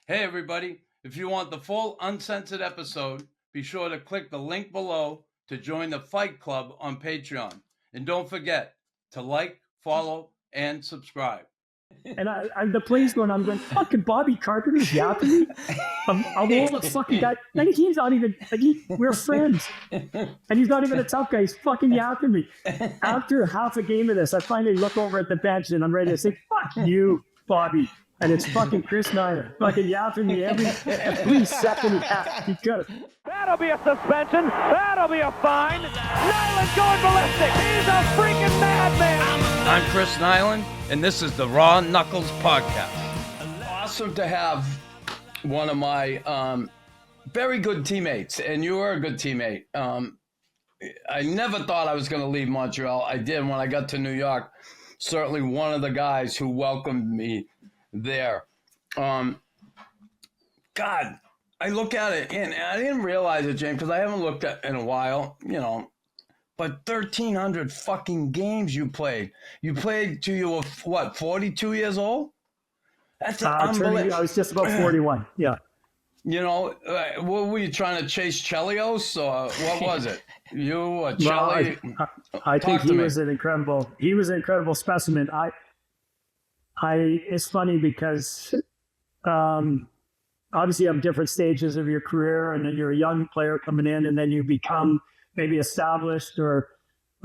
Hey, everybody. If you want the full uncensored episode, be sure to click the link below to join the Fight Club on Patreon. And don't forget to like, follow, and subscribe. And I'm the plays going, I'm going, fucking Bobby Carpenter's yapping me. I'm all the fucking guy. Like, he's not even, like, we're friends. And he's not even a tough guy. He's fucking yapping me. After half a game of this, I finally look over at the bench and I'm ready to say, fuck you, Bobby. And it's fucking Chris Nyland fucking yapping me every second he could. That'll be a suspension. That'll be a fine. Nyland going ballistic. He's a freaking madman. I'm Chris Nyland, and this is the Raw Knuckles Podcast. Awesome to have one of my very good teammates, and you were a good teammate. I never thought I was going to leave Montreal. I did when I got to New York. Certainly one of the guys who welcomed me there. God, I look at it, and I didn't realize it, James, because I haven't looked at it in a while, you know, but 1,300 fucking games you played. You played till you were, what, 42 years old? That's unbelievable. I was just about 41, yeah. You know, what were you trying to chase, Chelios, or what was it? You or Chelly? Well, I think he was an incredible specimen. It's funny because obviously you have different stages of your career, and then you're a young player coming in, and then you become maybe established or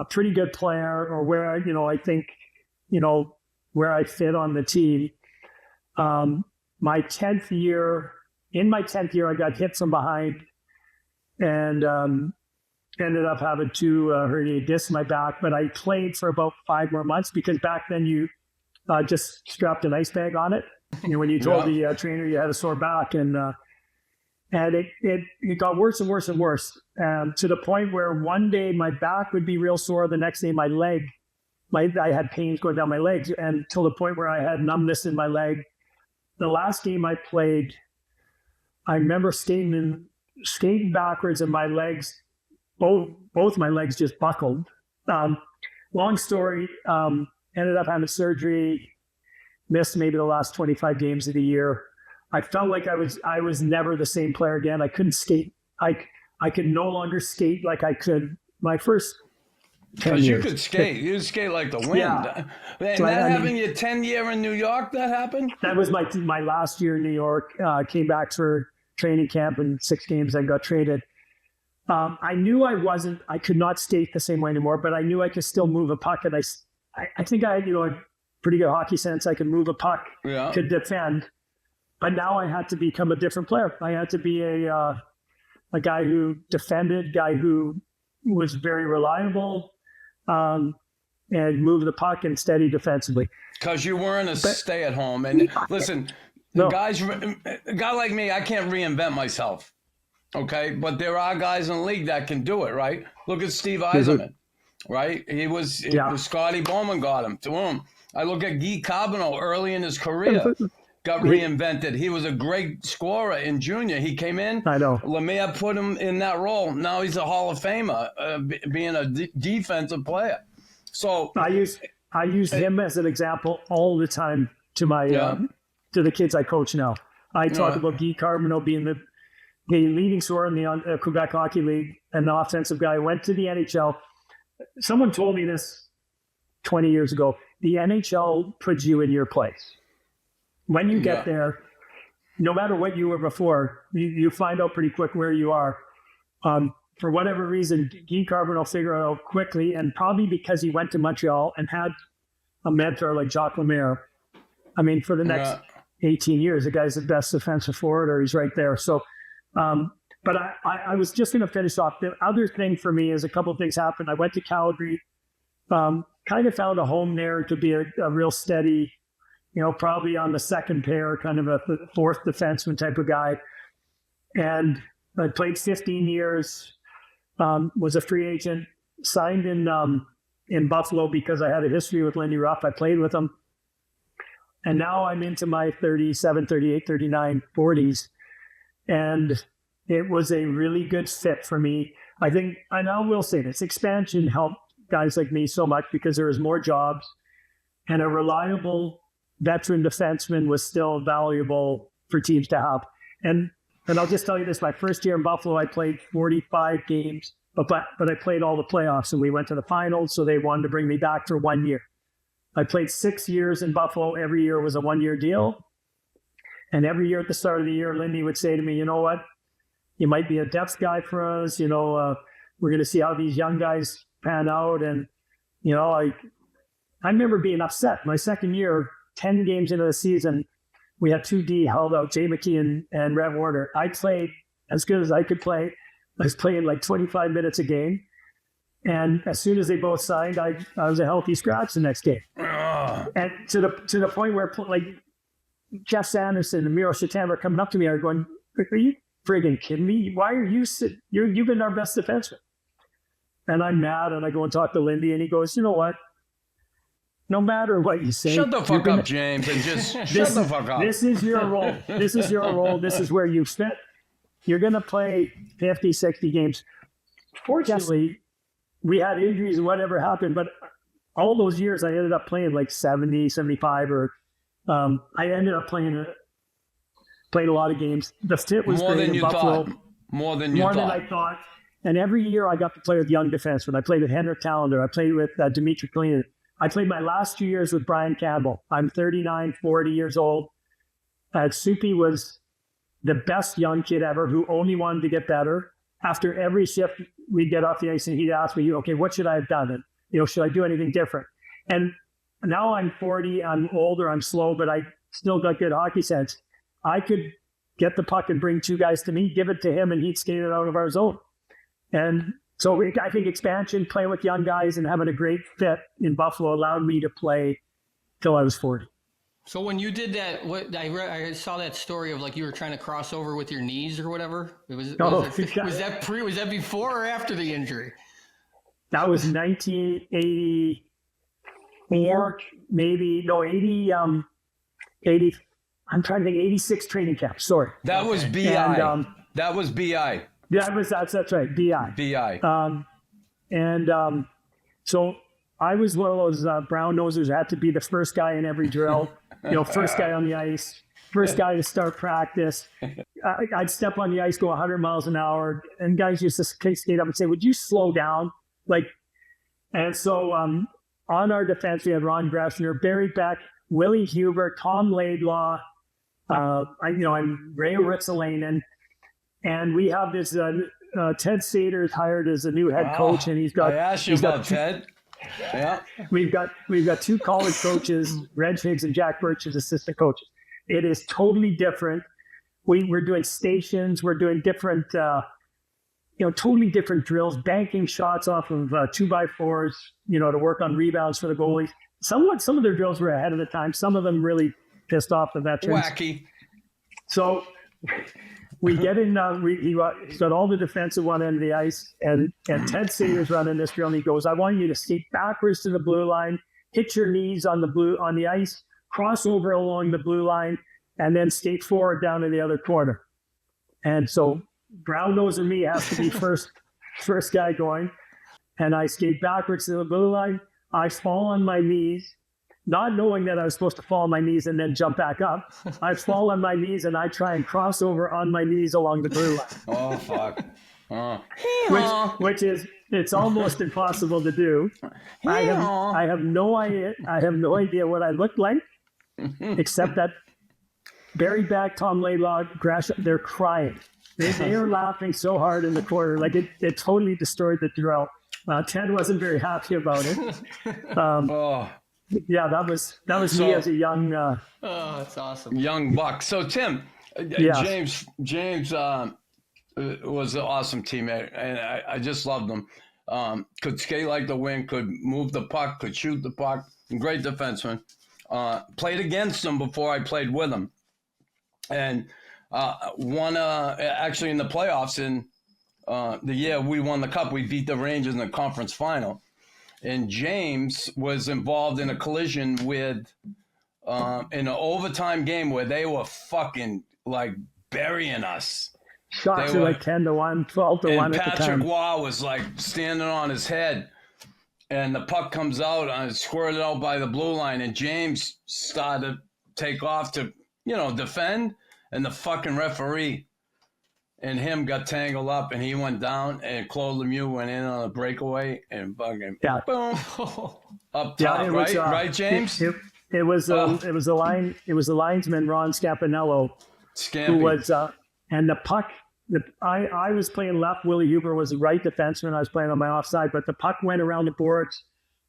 a pretty good player, or where, I think, where I fit on the team. My 10th year, I got hit from behind and ended up having two herniated discs in my back, but I played for about 5 more months because back then you just strapped an ice bag on it. When you told the trainer you had a sore back, and it got worse and worse and worse, to the point where one day my back would be real sore. The next day my leg, I had pains going down my legs, and till the point where I had numbness in my leg. The last game I played, I remember skating backwards, and my legs, both my legs just buckled. Long story. Ended up having surgery, missed maybe the last 25 games of the year. I felt like I was never the same player again. I couldn't skate. I could no longer skate like I could my first 10 years. Because you could skate. You could skate like the wind. Yeah. And so having your 10 year in New York, that happened? That was my last year in New York. Came back for training camp, and 6 games I got traded. I knew I could not skate the same way anymore, but I knew I could still move a puck, and I think I had, a pretty good hockey sense. I could move a puck, could defend. But now I had to become a different player. I had to be a guy who defended, guy who was very reliable, and moved the puck and steady defensively. Because you weren't a stay-at-home. And listen, a guy like me, I can't reinvent myself. Okay? But there are guys in the league that can do it, right? Look at Steve Yzerman. Right? It was Scotty Bowman got him to him. I look at Guy Carbonneau early in his career, got reinvented. He was a great scorer in junior. He came in. I know. Lemire put him in that role. Now he's a Hall of Famer, being a defensive player. So I use him as an example all the time to my to the kids I coach now. I talk about Guy Carbonneau being the leading scorer in the Quebec Hockey League, and the offensive guy. Went to the NHL. Someone told me this 20 years ago. The NHL puts you in your place. When you get there, no matter what you were before, you find out pretty quick where you are. For whatever reason, Guy Carbonneau figured it out quickly, and probably because he went to Montreal and had a mentor like Jacques Lemire. I mean, for the next 18 years, the guy's the best defensive forward, or he's right there. So, but I was just going to finish off. The other thing for me is a couple of things happened. I went to Calgary, kind of found a home there to be a real steady, probably on the second pair, kind of a fourth defenseman type of guy. And I played 15 years, was a free agent, signed in Buffalo because I had a history with Lindy Ruff. I played with him. And now I'm into my 37, 38, 39, 40s. And it was a really good fit for me. I think, and I will say this, expansion helped guys like me so much because there was more jobs, and a reliable veteran defenseman was still valuable for teams to have. And I'll just tell you this: my first year in Buffalo, I played 45 games, but I played all the playoffs, and we went to the finals. So they wanted to bring me back for 1 year. I played 6 years in Buffalo. Every year was a 1-year deal. And every year at the start of the year, Lindy would say to me, you know what? You might be a depth guy for us. We're going to see how these young guys pan out. And, I remember being upset. My second year, 10 games into the season, we had 2D held out, Jay McKee and Red Warner. I played as good as I could play. I was playing like 25 minutes a game. And as soon as they both signed, I was a healthy scratch the next game. And to the point where like Jeff Sanderson and Miro Shatan were coming up to me, are going, "Are you friggin' kidding me? Why are you you've been our best defenseman?" And I'm mad, and I go and talk to Lindy, and he goes, "You know what? No matter what you say, shut the fuck up, James, and just shut the fuck up. This is your role. This is your role. This is where you fit. You're going to play 50, 60 games." Fortunately, we had injuries and whatever happened, but all those years I ended up playing like 70, 75, or I ended up playing a lot of games. The fit was more great than in you Buffalo. thought. More than I thought. And every year I got to play with young defensemen. I played with Henrik Tallender. I played with Dimitri Keenan. I played my last 2 years with Brian Campbell. I'm 39, 40 years old. Soupy was the best young kid ever who only wanted to get better. After every shift, we'd get off the ice and he'd ask me, "Okay, what should I have done? And, should I do anything different?" And now I'm 40, I'm older, I'm slow, but I still got good hockey sense. I could get the puck and bring two guys to me, give it to him, and he'd skate it out of our zone. And so I think expansion, playing with young guys and having a great fit in Buffalo allowed me to play till I was 40. So when you did that, I saw that story of like you were trying to cross over with your knees or whatever. Was that before or after the injury? That was 1984, maybe 80. I'm trying to think. 86 training camp. Sorry, that was BI. And, that was BI. That's right. BI. So I was one of those brown nosers that had to be the first guy in every drill. First guy on the ice, first guy to start practice. I'd step on the ice, go 100 miles an hour, and guys used to skate up and say, "Would you slow down?" And so on our defense, we had Ron Gressner, Barry Beck, Willie Huber, Tom Laidlaw, I'm Ray Ritzelainen, and we have this Ted Saters hired as a new head coach, and he's got. I asked you about Ted. Yeah, we've got two college coaches, Reg Higgs and Jack Birch as assistant coaches. It is totally different. We're doing stations. We're doing different, totally different drills, banking shots off of 2x4s, to work on rebounds for the goalies. Some of their drills were ahead of the time. Some of them really pissed off the veterans. Wacky. So we get in. He's got all the defense at one end of the ice, and Ted Saters running this drill, and he goes, "I want you to skate backwards to the blue line, hit your knees on the ice, cross over along the blue line, and then skate forward down to the other corner." And so brown noser me has to be first guy going, and I skate backwards to the blue line. I fall on my knees, not knowing that I was supposed to fall on my knees and then jump back up. I fall on my knees and I try and cross over on my knees along the blue line. Oh, fuck. Which is, it's almost impossible to do. I have no idea what I looked like, except that Barry Beck, Tom Laidlaw, Gresham, they're crying. They are laughing so hard in the corner. Like it totally destroyed the drill. Ted wasn't very happy about it. Yeah, that was me as a young. That's awesome. Young buck. So Tim, James was an awesome teammate, and I just loved him. Could skate like the wind, could move the puck, could shoot the puck. Great defenseman. Played against him before I played with him, and won actually in the playoffs in the year we won the cup. We beat the Rangers in the conference final. And James was involved in a collision with, in an overtime game where they were fucking like burying us. Shots were like 10-1, 12-1 at the time. Patrick Waugh was like standing on his head, and the puck comes out and squirted out by the blue line, and James started to take off to, defend. and the fucking referee and him got tangled up, and he went down, and Claude Lemieux went in on a breakaway and fucking boom up top, right? Right, James? It was the linesman Ron Scapinello who was and the puck. I was playing left. Willie Huber was the right defenseman. I was playing on my offside, but the puck went around the boards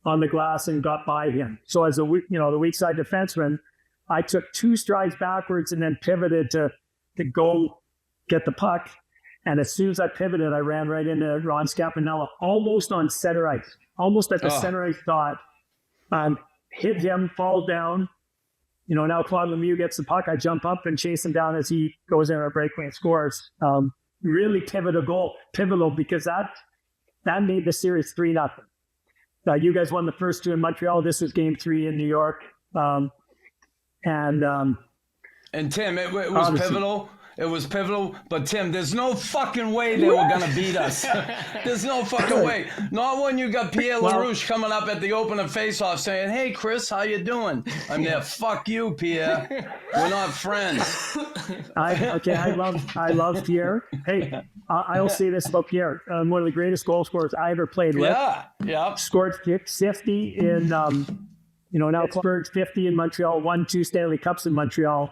on the glass and got by him. So as the weak side defenseman, I took 2 strides backwards and then pivoted to go get the puck. And as soon as I pivoted, I ran right into Ron Scapinello, almost on center ice, almost at the center ice dot. Hit him, fall down. Now Claude Lemieux gets the puck. I jump up and chase him down as he goes in our breakaway and scores. Really pivotal because that made the series 3-0. You guys won the first 2 in Montreal. This was game 3 in New York. And Tim, it was pivotal. It was pivotal, but Tim, there's no fucking way they were gonna beat us. There's no fucking way. Not when you got Pierre LaRouche coming up at the opener face-off saying, "Hey, Chris, how you doing?" I'm there. Fuck you, Pierre. We're not friends. I love Pierre. Hey, I'll say this about Pierre. One of the greatest goal scorers I ever played with. Yeah. Scored 50 in, now scored 50 in Montreal. Won 2 Stanley Cups in Montreal.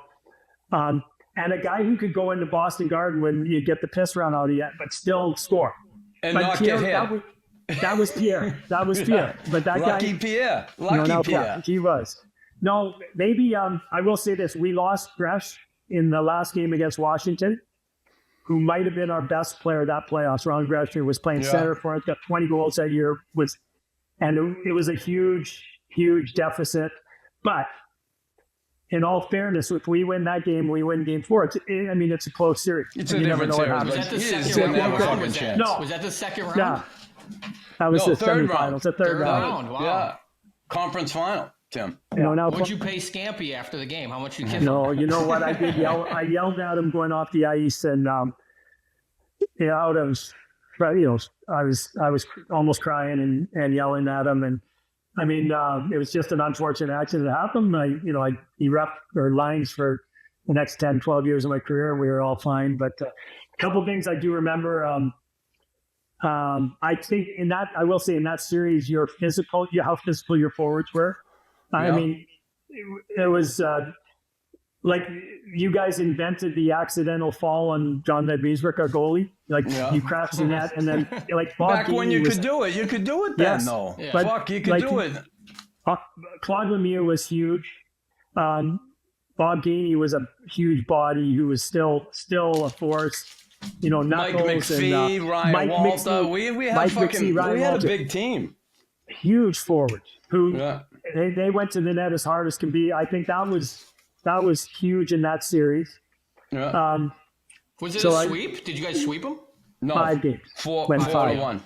And a guy who could go into Boston Garden when you get the piss run out of you, but still score. And not Pierre, get hit. That was Pierre. But that Lucky guy, Pierre. Lucky Pierre. He was. No, maybe I will say this. We lost Gresh in the last game against Washington, who might have been our best player that playoffs. Ron Gresh was playing center for us, got 20 goals that year. And it was a huge, huge deficit. But in all fairness, if we win that game, we win game 4. It's a close series. It's a different series. Was that the second round? No. Was that the second round? Yeah. That was the semifinals, the third round. Wow. Yeah. Conference final, Tim. Would you pay Scampy after the game? How much you give him? No, you know what? I did yell. I yelled at him going off the ice, and I was almost crying and yelling at him, and it was just an unfortunate accident that happened. He ref or lines for the next 10, 12 years of my career. We were all fine. But a couple of things I do remember. I think I will say in that series, how physical your forwards were. It was like you guys invented the accidental fall on John Van Beesbroek, our goalie. You crashed the net, and then back when you could do it then, though. Yeah. Fuck, you could do it. Claude Lemieux was huge. Bob Gainey was a huge body who was still a force. Knuckles Mike McPhee, and Ryan Mike Walter. McPhee, we had a big team. Huge forwards who they went to the net as hard as can be. I think that was huge in that series. Yeah. Was it a sweep? Did you guys sweep them? No. 5 games. 4-1.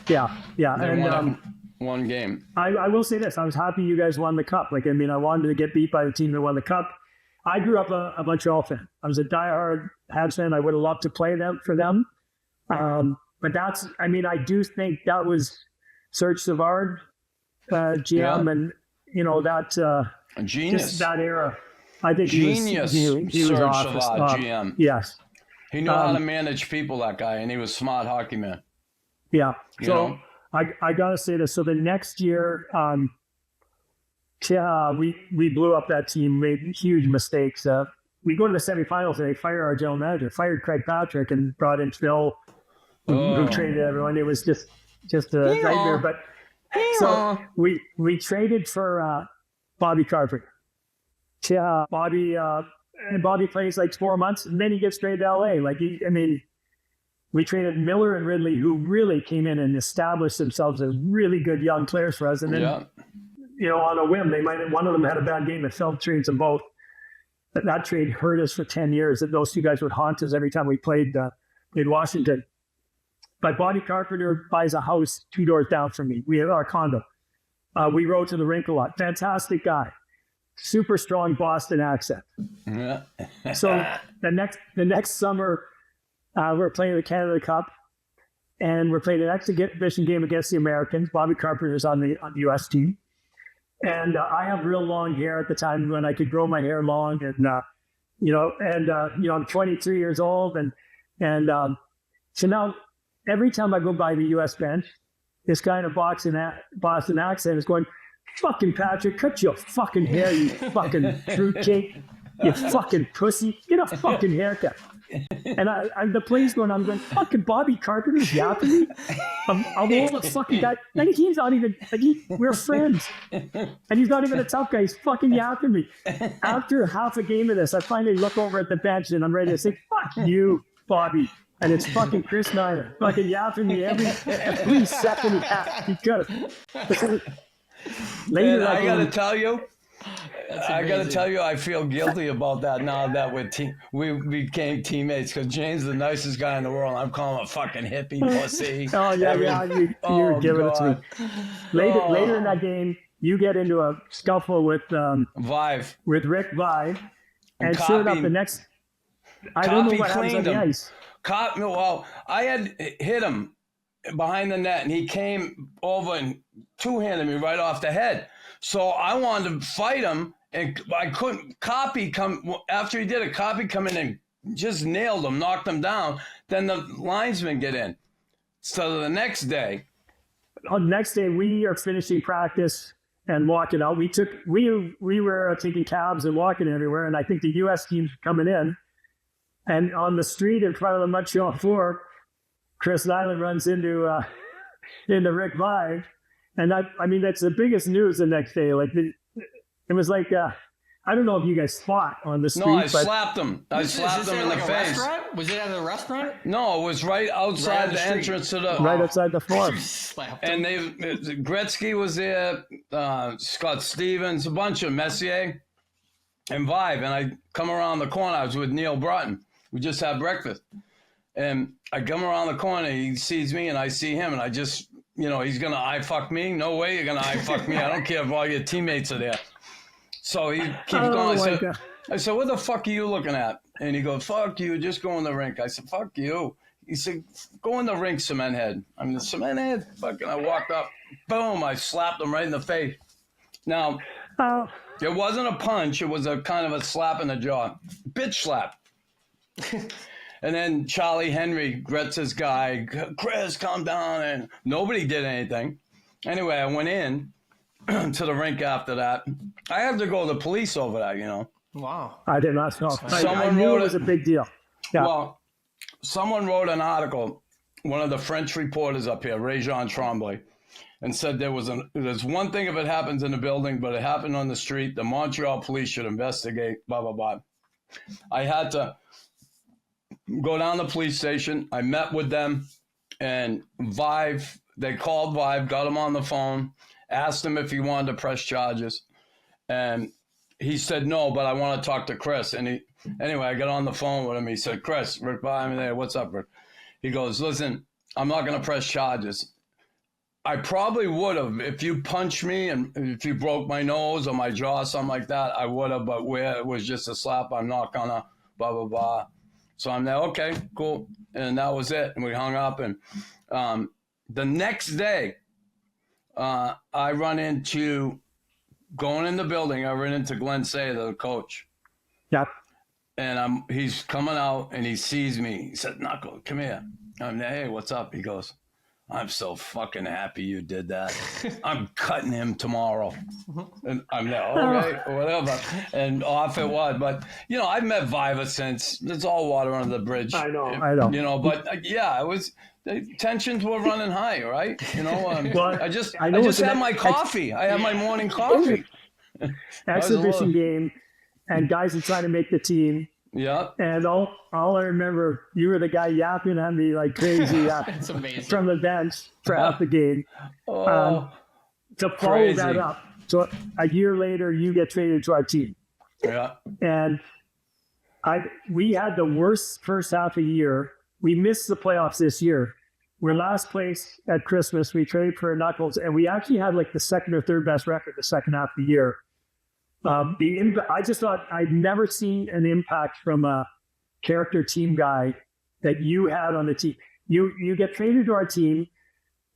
Yeah. And one game. I will say this. I was happy you guys won the cup. I wanted to get beat by the team that won the cup. I grew up a Montreal fan. I was a diehard Habs fan. I would have loved to play for them. But I do think that was Serge Savard, GM, and that genius. Just that era. I think genius. He was Serge office. Savard, GM. Yes. He knew how to manage people, that guy, and he was a smart hockey man. Yeah. I gotta say this. So the next year, we blew up that team, made huge mistakes. We go to the semifinals and they fire our general manager, fired Craig Patrick, and brought in Phil, who traded everyone. It was just a nightmare. But so we traded for Bobby Carpenter. Bobby plays 4 months, and then he gets traded to LA. We traded Miller and Ridley, who really came in and established themselves as really good young players for us. And then, on a whim, one of them had a bad game, and Phil trades them both. But that trade hurt us for 10 years. That those 2 guys would haunt us every time we played Washington. But Bobby Carpenter buys a house 2 doors down from me. We have our condo. We rode to the rink a lot. Fantastic guy. Super strong Boston accent. Yeah. So the next summer, we're playing the Canada Cup, and we're playing an exhibition game against the Americans. Bobby Carpenter's on the U.S. team, and I have real long hair at the time when I could grow my hair long, and I'm 23 years old, and so now every time I go by the U.S. bench, this guy in a Boston accent is going, "Fucking Patrick, cut your fucking hair, you fucking fruitcake, you fucking pussy, get a fucking haircut." And the play's going, I'm going, "Fucking Bobby Carpenter's yapping me. I'm all the fucking guy." And he's not even, we're friends. And he's not even a tough guy. He's fucking yapping me. After half a game of this, I finally look over at the bench and I'm ready to say, "Fuck you, Bobby." And it's fucking Chris Nyler fucking yapping me every second he could. Later, I got to tell you, I feel guilty about that now that we became teammates, because James is the nicest guy in the world. I'm calling him a fucking hippie pussy. You're giving it to me. Later in that game, you get into a scuffle with Vive. With Rick Vive, and sure enough, the next, I don't know what happens on the ice. Well, I had hit him behind the net, and he came over and two-handed me right off the head. So I wanted to fight him, and I couldn't. After he did it, Copy come in and just nailed him, knocked him down. Then the linesman get in. So the next day. On the next day, we are finishing practice and walking out. We were taking cabs and walking everywhere, and I think the U.S. team's coming in. And on the street in front of the Montreal Fort, Chris Nyland runs into Rick Vive. And that's the biggest news the next day. It was like, I don't know if you guys fought on the street. No, slapped him. I slapped him in the face. Restaurant? Was it at a restaurant? No, it was right outside the entrance to the... Right outside the Fort. And Gretzky was there, Scott Stevens, a bunch of Messier, and Vive. And I come around the corner. I was with Neil Broughton. We just had breakfast. And I come around the corner. He sees me, and I see him. And I just... he's going to eye-fuck me? No way you're going to eye-fuck me. I don't care if all your teammates are there. So he keeps going. I said, "What the fuck are you looking at?" And he goes, "Fuck you, just go in the rink." I said, "Fuck you." He said, "Go in the rink, cement head." I'm the cement head? Fucking, I walked up. Boom, I slapped him right in the face. Now, it wasn't a punch. It was a kind of a slap in the jaw. Bitch slap. And then Charlie Henry, Gretz's guy, "Chris, calm down." And nobody did anything. Anyway, I went in to the rink after that. I had to go to the police over that, Wow. I did not know. I knew it was a big deal. Yeah. Well, someone wrote an article, one of the French reporters up here, Ray-Jean Tremblay, and said there's one thing if it happens in the building, but it happened on the street. The Montreal police should investigate, blah, blah, blah. I had to go down to the police station. I met with them, and Vive, they called Vive, got him on the phone, asked him if he wanted to press charges. And he said, "No, but I want to talk to Chris." And anyway, I got on the phone with him. He said, "Chris, Rick Vive, there. What's up, Rick?" He goes, "Listen, I'm not going to press charges. I probably would have if you punched me and if you broke my nose or my jaw, something like that, I would have, but where it was just a slap, I'm not going to blah, blah, blah." So I'm there, okay, cool. And that was it. And we hung up. And the next day, I run into, going in the building, I ran into Glenn Say, the coach. Yeah. And he's coming out and he sees me. He said, "Knuckle, come here." I'm there, "Hey, what's up?" He goes, "I'm so fucking happy you did that. I'm cutting him tomorrow." And I'm there, okay, whatever. And off it was. But, I've met Viva since. It's all water under the bridge. I know. But it was, the tensions were running high, right? I just had my coffee. I had my morning coffee. Exhibition game, and guys are trying to make the team. Yeah. And all I remember, you were the guy yapping at me like crazy It's amazing. from the bench for half the game. Oh, to follow that up, so a year later, you get traded to our team. Yeah. And we had the worst first half of the year. We missed the playoffs this year. We're last place at Christmas. We traded for Knuckles, and we actually had like the second or third best record the second half of the year. I just thought I'd never seen an impact from a character team guy that you had on the team. You get traded to our team.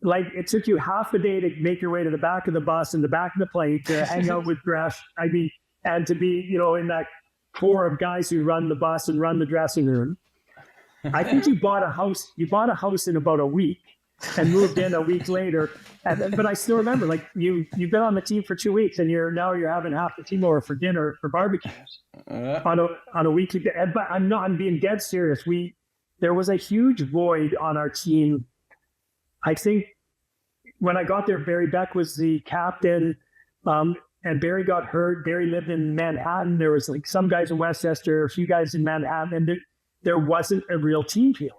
Like, it took you half a day to make your way to the back of the bus and the back of the plane to hang out with Gresh. And to be, in that core of guys who run the bus and run the dressing room. I think you bought a house. You bought a house in about a week and moved in a week later. But I still remember, like you've been on the team for 2 weeks, and you're having half the team over for dinner for barbecues on a weekly. But I'm being dead serious. There was a huge void on our team. I think when I got there, Barry Beck was the captain, and Barry got hurt. Barry lived in Manhattan. There was like some guys in Westchester, a few guys in Manhattan, and there wasn't a real team feeling.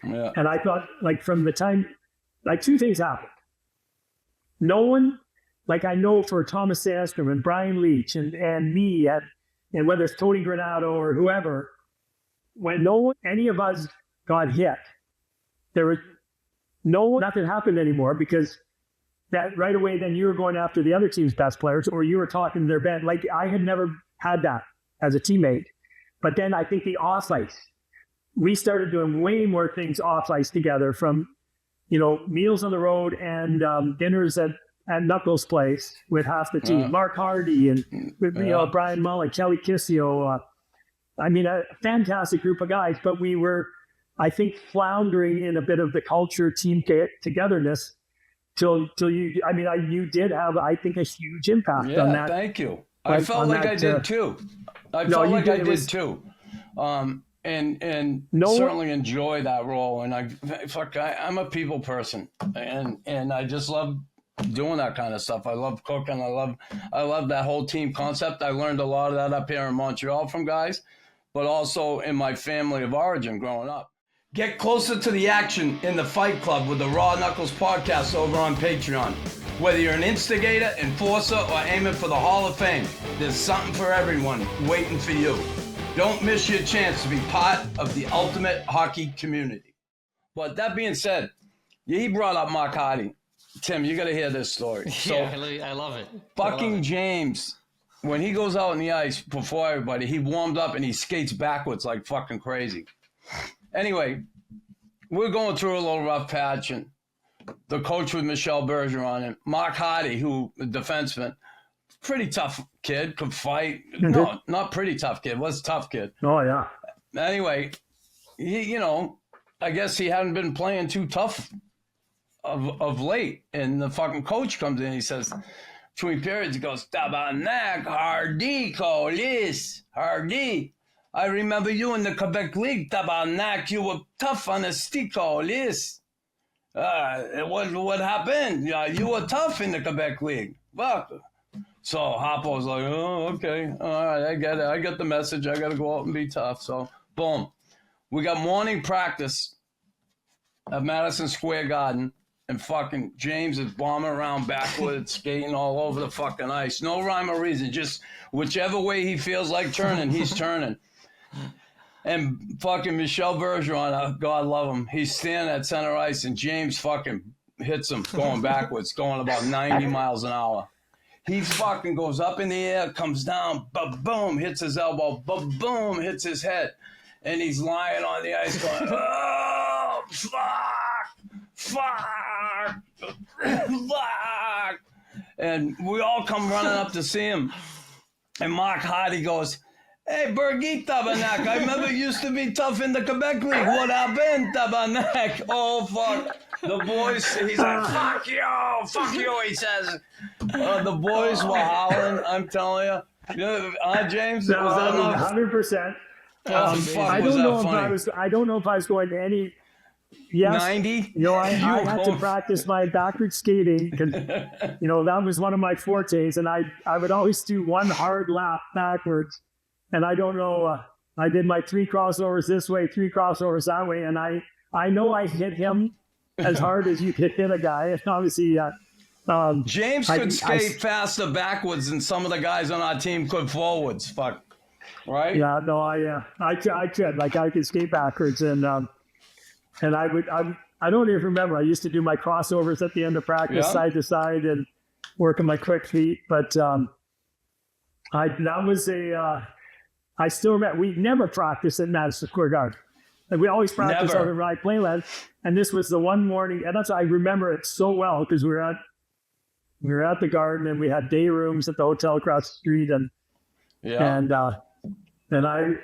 Yeah. And I thought, like, from the time, like, two things happened. No one, like, I know for Thomas Sandstrom and Brian Leach and me, and whether it's Tony Granato or whoever, when any of us got hit, there was nothing happened anymore, because that right away, then you were going after the other team's best players, or you were talking to their bench. Like, I had never had that as a teammate. But then I think the off ice, we started doing way more things off ice together, from, meals on the road and dinners at Knuckles' place with half the team. Mark Hardy and Brian Mullen, Kelly Kissio. A fantastic group of guys, but we were, I think, floundering in a bit of the culture, team togetherness, till you did have, I think, a huge impact on that. Thank you. I felt like I did too. I felt like I did too. And certainly enjoy that role. And I'm a people person, and I just love doing that kind of stuff. I love cooking. I love that whole team concept. I learned a lot of that up here in Montreal from guys, but also in my family of origin growing up. Get closer to the action in the Fight Club with the Raw Knuckles podcast over on Patreon. Whether you're an instigator, enforcer, or aiming for the Hall of Fame, there's something for everyone waiting for you. Don't miss your chance to be part of the ultimate hockey community. But that being said, he brought up Mark Hardy. Tim, you got to hear this story. I love it. Fucking James, when he goes out on the ice before everybody, he warmed up and he skates backwards like fucking crazy. Anyway, we're going through a little rough patch, and the coach with Michel Bergeron and Mark Hardy, who a defenseman, pretty tough kid, could fight. No, not pretty tough kid, was a tough kid. Oh, yeah. Anyway, he, I guess he hadn't been playing too tough of late, and the fucking coach comes in, he says, between periods, he goes, Tabarnak, Hardy, Colis, Hardy. I remember you in the Quebec League, Tabarnak. You were tough on the stick, Colis. What happened? You were tough in the Quebec League. Fuck. So Hoppo was like, oh, okay. All right, I get it. I get the message. I got to go out and be tough. So, boom. We got morning practice at Madison Square Garden, and fucking James is bombing around backwards, skating all over the fucking ice. No rhyme or reason. Just whichever way he feels like turning, he's turning. And fucking Michel Bergeron, God love him, he's standing at center ice, and James fucking hits him going backwards, going about 90 miles an hour. He fucking goes up in the air, comes down, ba-boom, hits his elbow, ba-boom, hits his head. And he's lying on the ice going, oh, fuck. And we all come running up to see him. And Mark Hardy goes, hey, Bergie Tabarnak, I remember you used to be tough in the Quebec League. What happened, Tabarnak? Oh, fuck. The boys, he's like, fuck you, he says. The boys were howling, I'm telling you. James? No, was that enough? 100%. I don't know if I was going to any. Yes, 90? I had to practice my backward skating because, that was one of my fortes, and I would always do one hard lap backwards. And I don't know, I did my 3 crossovers this way, 3 crossovers that way, and I know I hit him as hard as you could hit a guy. And obviously, James could skate faster backwards than some of the guys on our team could forwards. Fuck, right? Yeah, no, I could. Like, I could skate backwards, and I don't even remember. I used to do my crossovers at the end of practice, side to side, and working my quick feet. But I still remember, we never practiced at Madison Square Garden. Like, we always practiced on the right playland. And this was the one morning, and I remember it so well because we were at the Garden, and we had day rooms at the hotel across the street, and And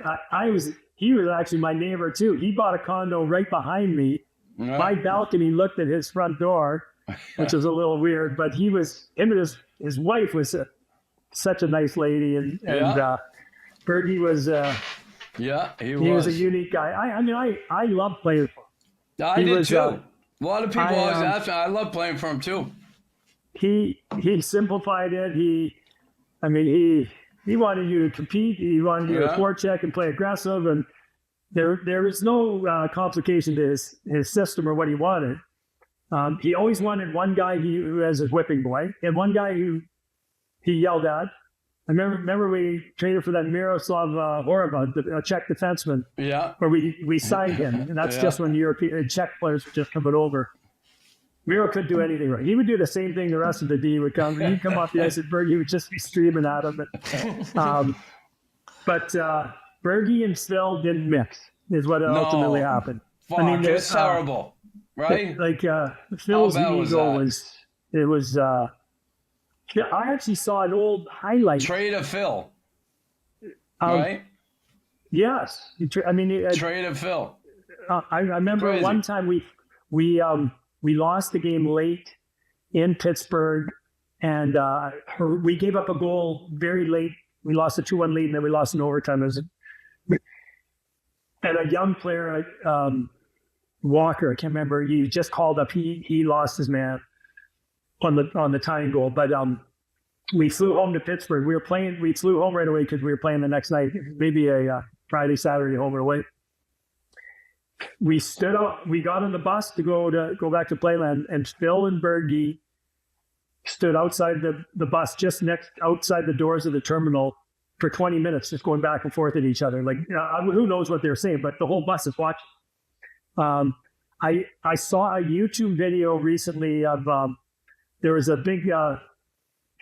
he was actually my neighbor too. He bought a condo right behind me. Yeah. My balcony looked at his front door, which was a little weird, but him and his wife was such a nice lady. And Bergie was, he was a unique guy. I love playing for him. I did too. A lot of people always ask me. I love playing for him too. He simplified it. He wanted you to compete. He wanted you to forecheck and play aggressive, and there was no complication to his system or what he wanted. He always wanted one guy who has his whipping boy, and one guy who he yelled at. I remember we traded for that Miroslav Horvat, the Czech defenseman. Yeah. Where we signed him, and that's just when European Czech players were just coming over. Miro couldn't do anything right. He would do the same thing the rest of the D would come. He'd come off the ice at Bergie, he would just be streaming at him. But Bergie and Phil didn't mix, is what ultimately happened. Fuck, it was terrible, right? Like Phil's ego was. I actually saw an old highlight. Trade of Phil, right? Yes, trade of Phil. I remember one time we lost the game late in Pittsburgh, and we gave up a goal very late. We lost a 2-1 lead, and then we lost in overtime. And a young player, Walker, I can't remember. He just called up. He lost his man on the tying goal. But we flew home to Pittsburgh. We flew home right away because we were playing the next night, maybe a Friday, Saturday, home or away. We stood up. We got on the bus to go back to Playland, and Phil and Bergie stood outside the bus, just outside the doors of the terminal, for 20 minutes, just going back and forth at each other. Like, who knows what they're saying, but the whole bus is watching. I saw a YouTube video recently of there was a big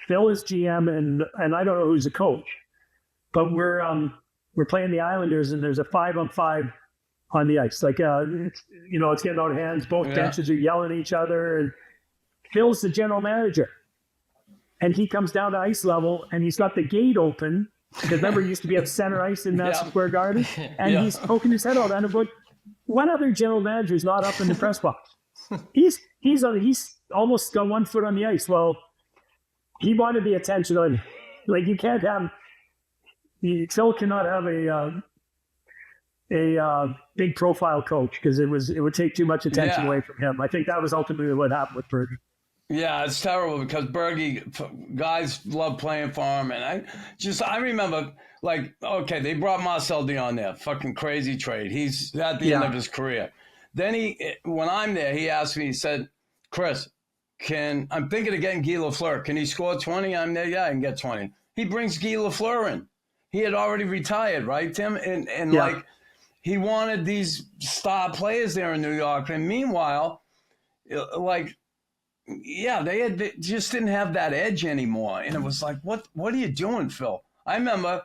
Phil is GM and I don't know who's the coach, but we're playing the Islanders, and there's a 5-on-5 on the ice. Like it's getting out of hands. Both benches are yelling at each other, and Phil's the general manager, and he comes down to ice level, and he's got the gate open, because remember, he used to be at center ice in Madison Square Garden, and he's poking his head out. And I'm going, what other general manager is not up in the press box? He's almost got 1 foot on the ice. Well, he wanted the attention on, like, you can't have, Phil cannot have a big profile coach, because it would take too much attention away from him. I think that was ultimately what happened with Bergie. Yeah, it's terrible, because Bergie, guys love playing for him. And I remember, like, okay, they brought Marcel Dion there, fucking crazy trade. He's at the end of his career. Then when I'm there, he asked me, he said, Chris, I'm thinking of getting Guy Lafleur. Can he score 20? I'm there, I can get 20. He brings Guy Lafleur in. He had already retired, right, Tim? And like, he wanted these star players there in New York. And meanwhile, like, they just didn't have that edge anymore. And it was like, what are you doing, Phil? I remember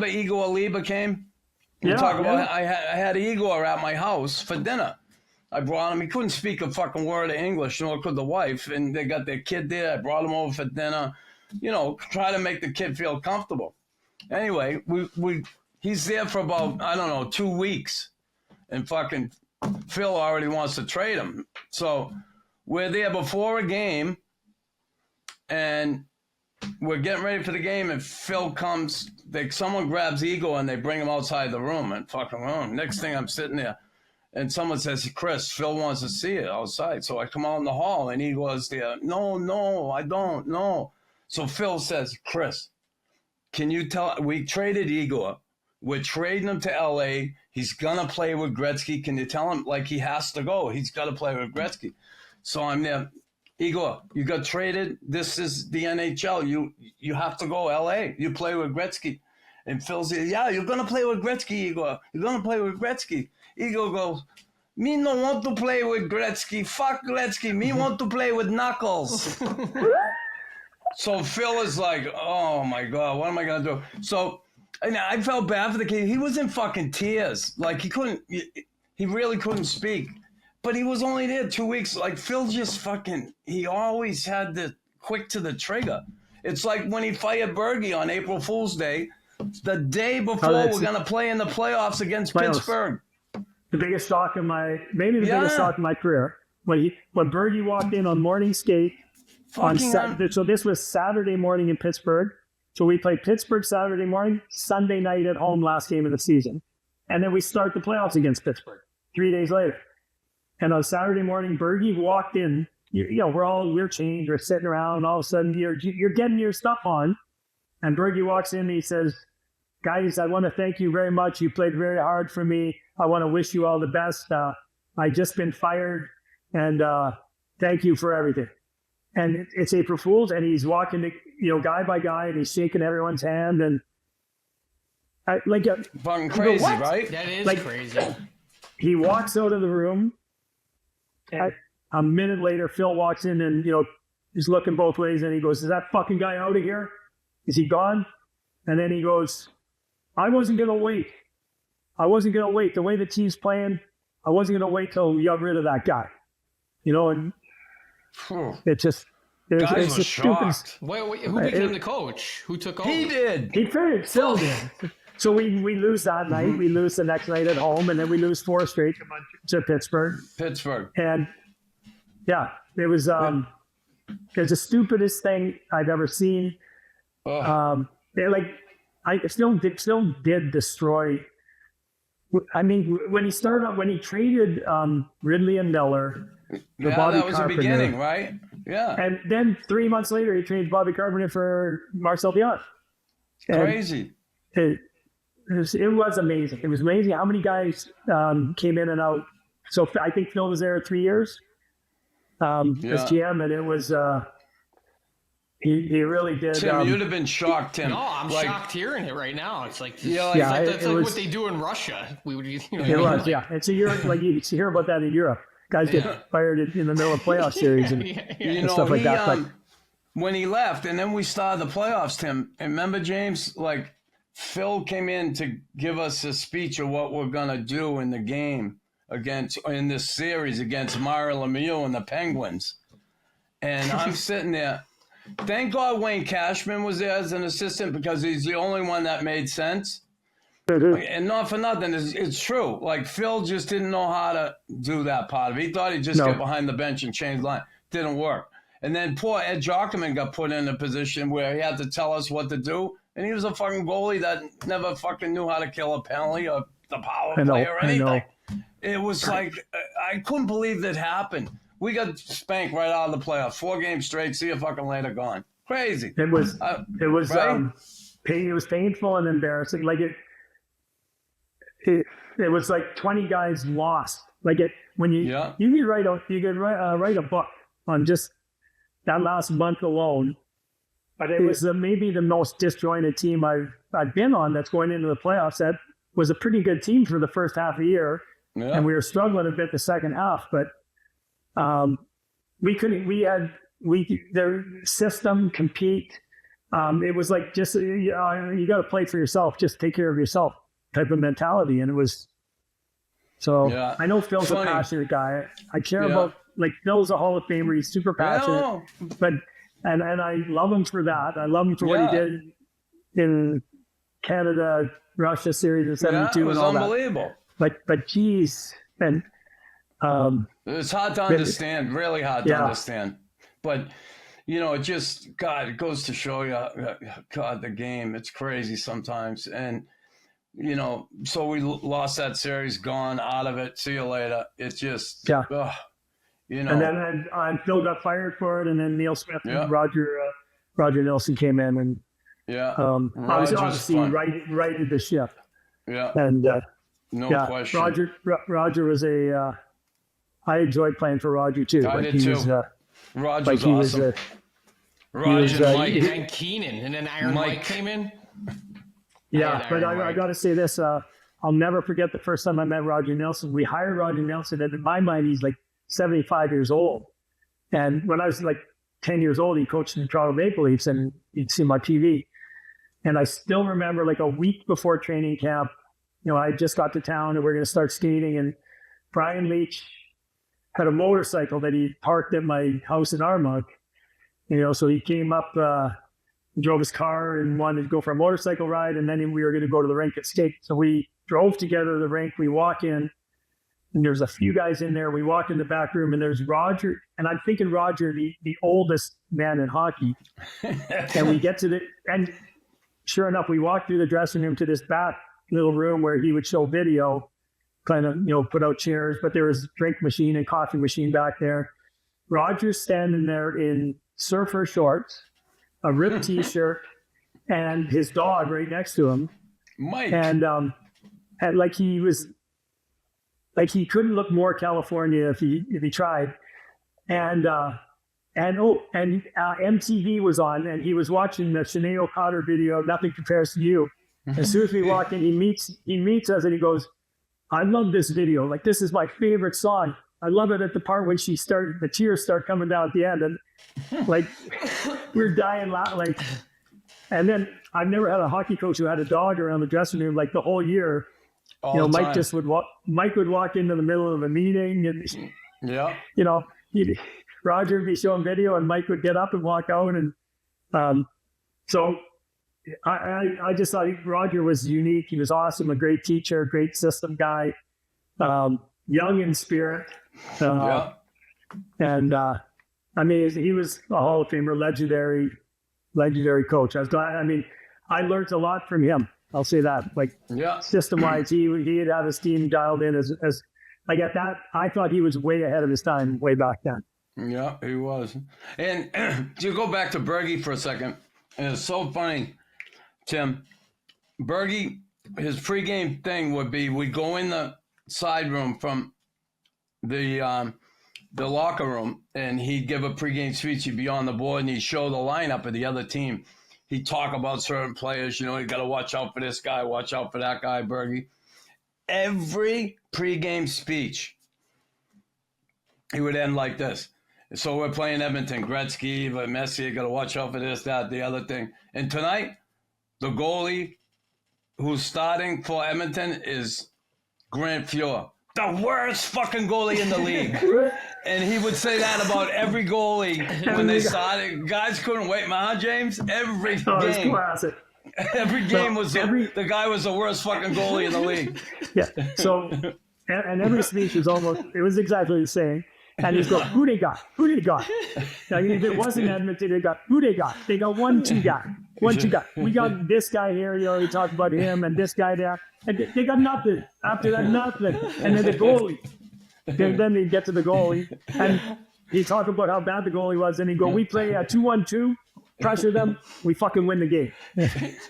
Igor Aliba came? I had Igor at my house for dinner. I brought him. He couldn't speak a fucking word of English, nor could the wife. And they got their kid there. I brought him over for dinner. Try to make the kid feel comfortable. Anyway, he's there for about, 2 weeks. And fucking Phil already wants to trade him. So we're there before a game, and we're getting ready for the game, and Phil comes. Someone grabs Igor, and they bring him outside the room, and fucking room. Next thing, I'm sitting there, and someone says, Chris, Phil wants to see you outside. So I come out in the hall, and Igor's there. No, I don't, no. So Phil says, Chris, can you tell? We traded Igor. We're trading him to L.A. He's going to play with Gretzky. Can you tell him, like, he has to go? He's got to play with Gretzky. So I'm there. Igor, you got traded. This is the NHL. You have to go L.A. You play with Gretzky. And Phil's there, you're going to play with Gretzky, Igor. You're going to play with Gretzky. Igor goes, me no want to play with Gretzky. Fuck Gretzky. Me want to play with Knuckles. So Phil is like, oh, my God, what am I going to do? So I felt bad for the kid. He was in fucking tears. Like, he really couldn't speak. But he was only there 2 weeks. Like, Phil just he always had the quick to the trigger. It's like when he fired Bergie on April Fool's Day. The day before we're going to play in the playoffs against Pittsburgh. The biggest shock in my, maybe the biggest shock in my career. When Bergie walked in on morning skate, so this was Saturday morning in Pittsburgh. So we played Pittsburgh Saturday morning, Sunday night at home, last game of the season. And then we start the playoffs against Pittsburgh 3 days later. And on Saturday morning, Bergie walked in. We're changed. We're sitting around. And all of a sudden, you're getting your stuff on. And Bergie walks in and he says, "Guys, I want to thank you very much. You played very hard for me. I want to wish you all the best. I just been fired. And thank you for everything." And it's April Fool's. And he's walking, guy by guy. And he's shaking everyone's hand. And fucking crazy, right? That is crazy. He walks out of the room. A minute later, Phil walks in and, he's looking both ways. And he goes, "Is that fucking guy out of here? Is he gone?" And then he goes, I wasn't going to wait. The way the team's playing, I wasn't going to wait till we got rid of that guy. And it just... Guys were shocked. Wait, who became the coach? Who took over? He did. Phil did. So we lose that night. We lose the next night at home, and then we lose 4 straight to Pittsburgh. And it was the stupidest thing I've ever seen. It still did destroy. I mean, when he traded Ridley and Miller, Bobby that was Carpenter, the beginning, right? Yeah. And then 3 months later, he traded Bobby Carpenter for Marcel Dion. Crazy. It was amazing. It was amazing how many guys came in and out. So I think Phil was there 3 years as GM, and it was he really did. Tim, you'd have been shocked, Tim. No, I'm shocked hearing it right now. It's like that's what they do in Russia. It was, yeah. It's a Europe, like you hear about that in Europe. Guys get fired in the middle of playoff series and stuff like that. But when he left, and then we started the playoffs, Tim. And remember, James, Phil came in to give us a speech of what we're gonna do in the game in this series against Mario Lemieux and the Penguins. And I'm sitting there. Thank God Wayne Cashman was there as an assistant, because he's the only one that made sense. And not for nothing, it's true. Phil just didn't know how to do that part of it. He thought he'd just get behind the bench and change line. Didn't work. And then poor Ed Jockman got put in a position where he had to tell us what to do. And he was a fucking goalie that never fucking knew how to kill a penalty or the power play or anything. It was I couldn't believe that happened. We got spanked right out of the playoffs. 4 games straight. See you fucking later. Gone. Crazy. It was right? It was painful and embarrassing. It was 20 guys lost. When you could write a book on just that last month alone. But it was maybe the most disjointed team I've been on that's going into the playoffs. That was a pretty good team for the first half of the year, and we were struggling a bit the second half. But we couldn't. Their system compete. It was just you got to play for yourself. Just take care of yourself type of mentality, and it was. So I know Phil's a passionate guy. I care about Phil's a Hall of Famer. He's super passionate, but. And I love him for that. I love him for what he did in Canada, Russia series in 72 and all that. It was unbelievable. But geez, and it's hard to understand, really hard to understand. But it just it goes to show you, the game. It's crazy sometimes, and so we lost that series, gone out of it. See you later. It's just And then Phil got fired for it, and then Neil Smith and Roger Nelson came in, and obviously righted the ship. Yeah, and no question. Roger was I enjoyed playing for Roger too. I did too. Roger was awesome. Roger and Mike and Keenan, and then Iron Mike came in. Yeah, but I got to say this: I'll never forget the first time I met Roger Nelson. We hired Roger Nelson, and in my mind, he's 75 years old. And when I was 10 years old, he coached in the Toronto Maple Leafs, and you'd see my TV. And I still remember a week before training camp, I just got to town and we're going to start skating. And Brian Leach had a motorcycle that he parked at my house in Armonk. So he came up drove his car and wanted to go for a motorcycle ride, and then we were going to go to the rink at skate. So we drove together to the rink. We walk in, and there's a few guys in there. We walk in the back room, and there's Roger, and I'm thinking Roger, the oldest man in hockey. And we get to and sure enough, we walk through the dressing room to this back little room where he would show video, kind of, put out chairs, but there was a drink machine and coffee machine back there. Roger's standing there in surfer shorts, a ripped t-shirt, and his dog right next to him. Mike. And like he couldn't look more California if he tried. And MTV was on, and he was watching the Sinead O'Connor video, Nothing Compares to You. As soon as we walk in, he meets us, and he goes, "I love this video. Like, this is my favorite song. I love it at the part when the tears start coming down at the end." And like, we're dying laughing. Like, and then I've never had a hockey coach who had a dog around the dressing room like the whole year. Mike just would Mike would walk into the middle of a meeting, and Roger would be showing video, and Mike would get up and walk out. And so I just thought Roger was unique. He was awesome, a great teacher, great system guy, young in spirit. And I mean, he was a Hall of Famer, legendary coach. I learned a lot from him. I'll say that. Like, system-wise, he'd have his team dialed in as like at that. I thought he was way ahead of his time way back then. Yeah, he was. And to go back to Bergie for a second, and it's so funny, Tim. Bergie, his pregame thing would be we'd go in the side room from the locker room, and he'd give a pregame speech. He'd be on the board, and he'd show the lineup of the other team. He'd talk about certain players. You got to watch out for this guy, watch out for that guy, Bergie. Every pregame speech, he would end like this. So we're playing Edmonton, Gretzky, but Messi, you got to watch out for this, that, the other thing. And tonight, the goalie who's starting for Edmonton is Grant Fuhr, the worst fucking goalie in the league. And he would say that about every goalie when they started. Guys couldn't wait, man, James? Every game. Every game the guy was the worst fucking goalie in the league. Yeah. So, and every speech was exactly the same. And he's going, who they got? Who they got? Now, if it wasn't Edmonton, they got, who they got? They got 1-2 guy. 1-2 guy. We got this guy here, we talked about him, and this guy there. And they got nothing. After that, nothing. And then the goalie. Then they get to the goalie. And he talked about how bad the goalie was. And he go, we play 2-1-2, pressure them, we fucking win the game.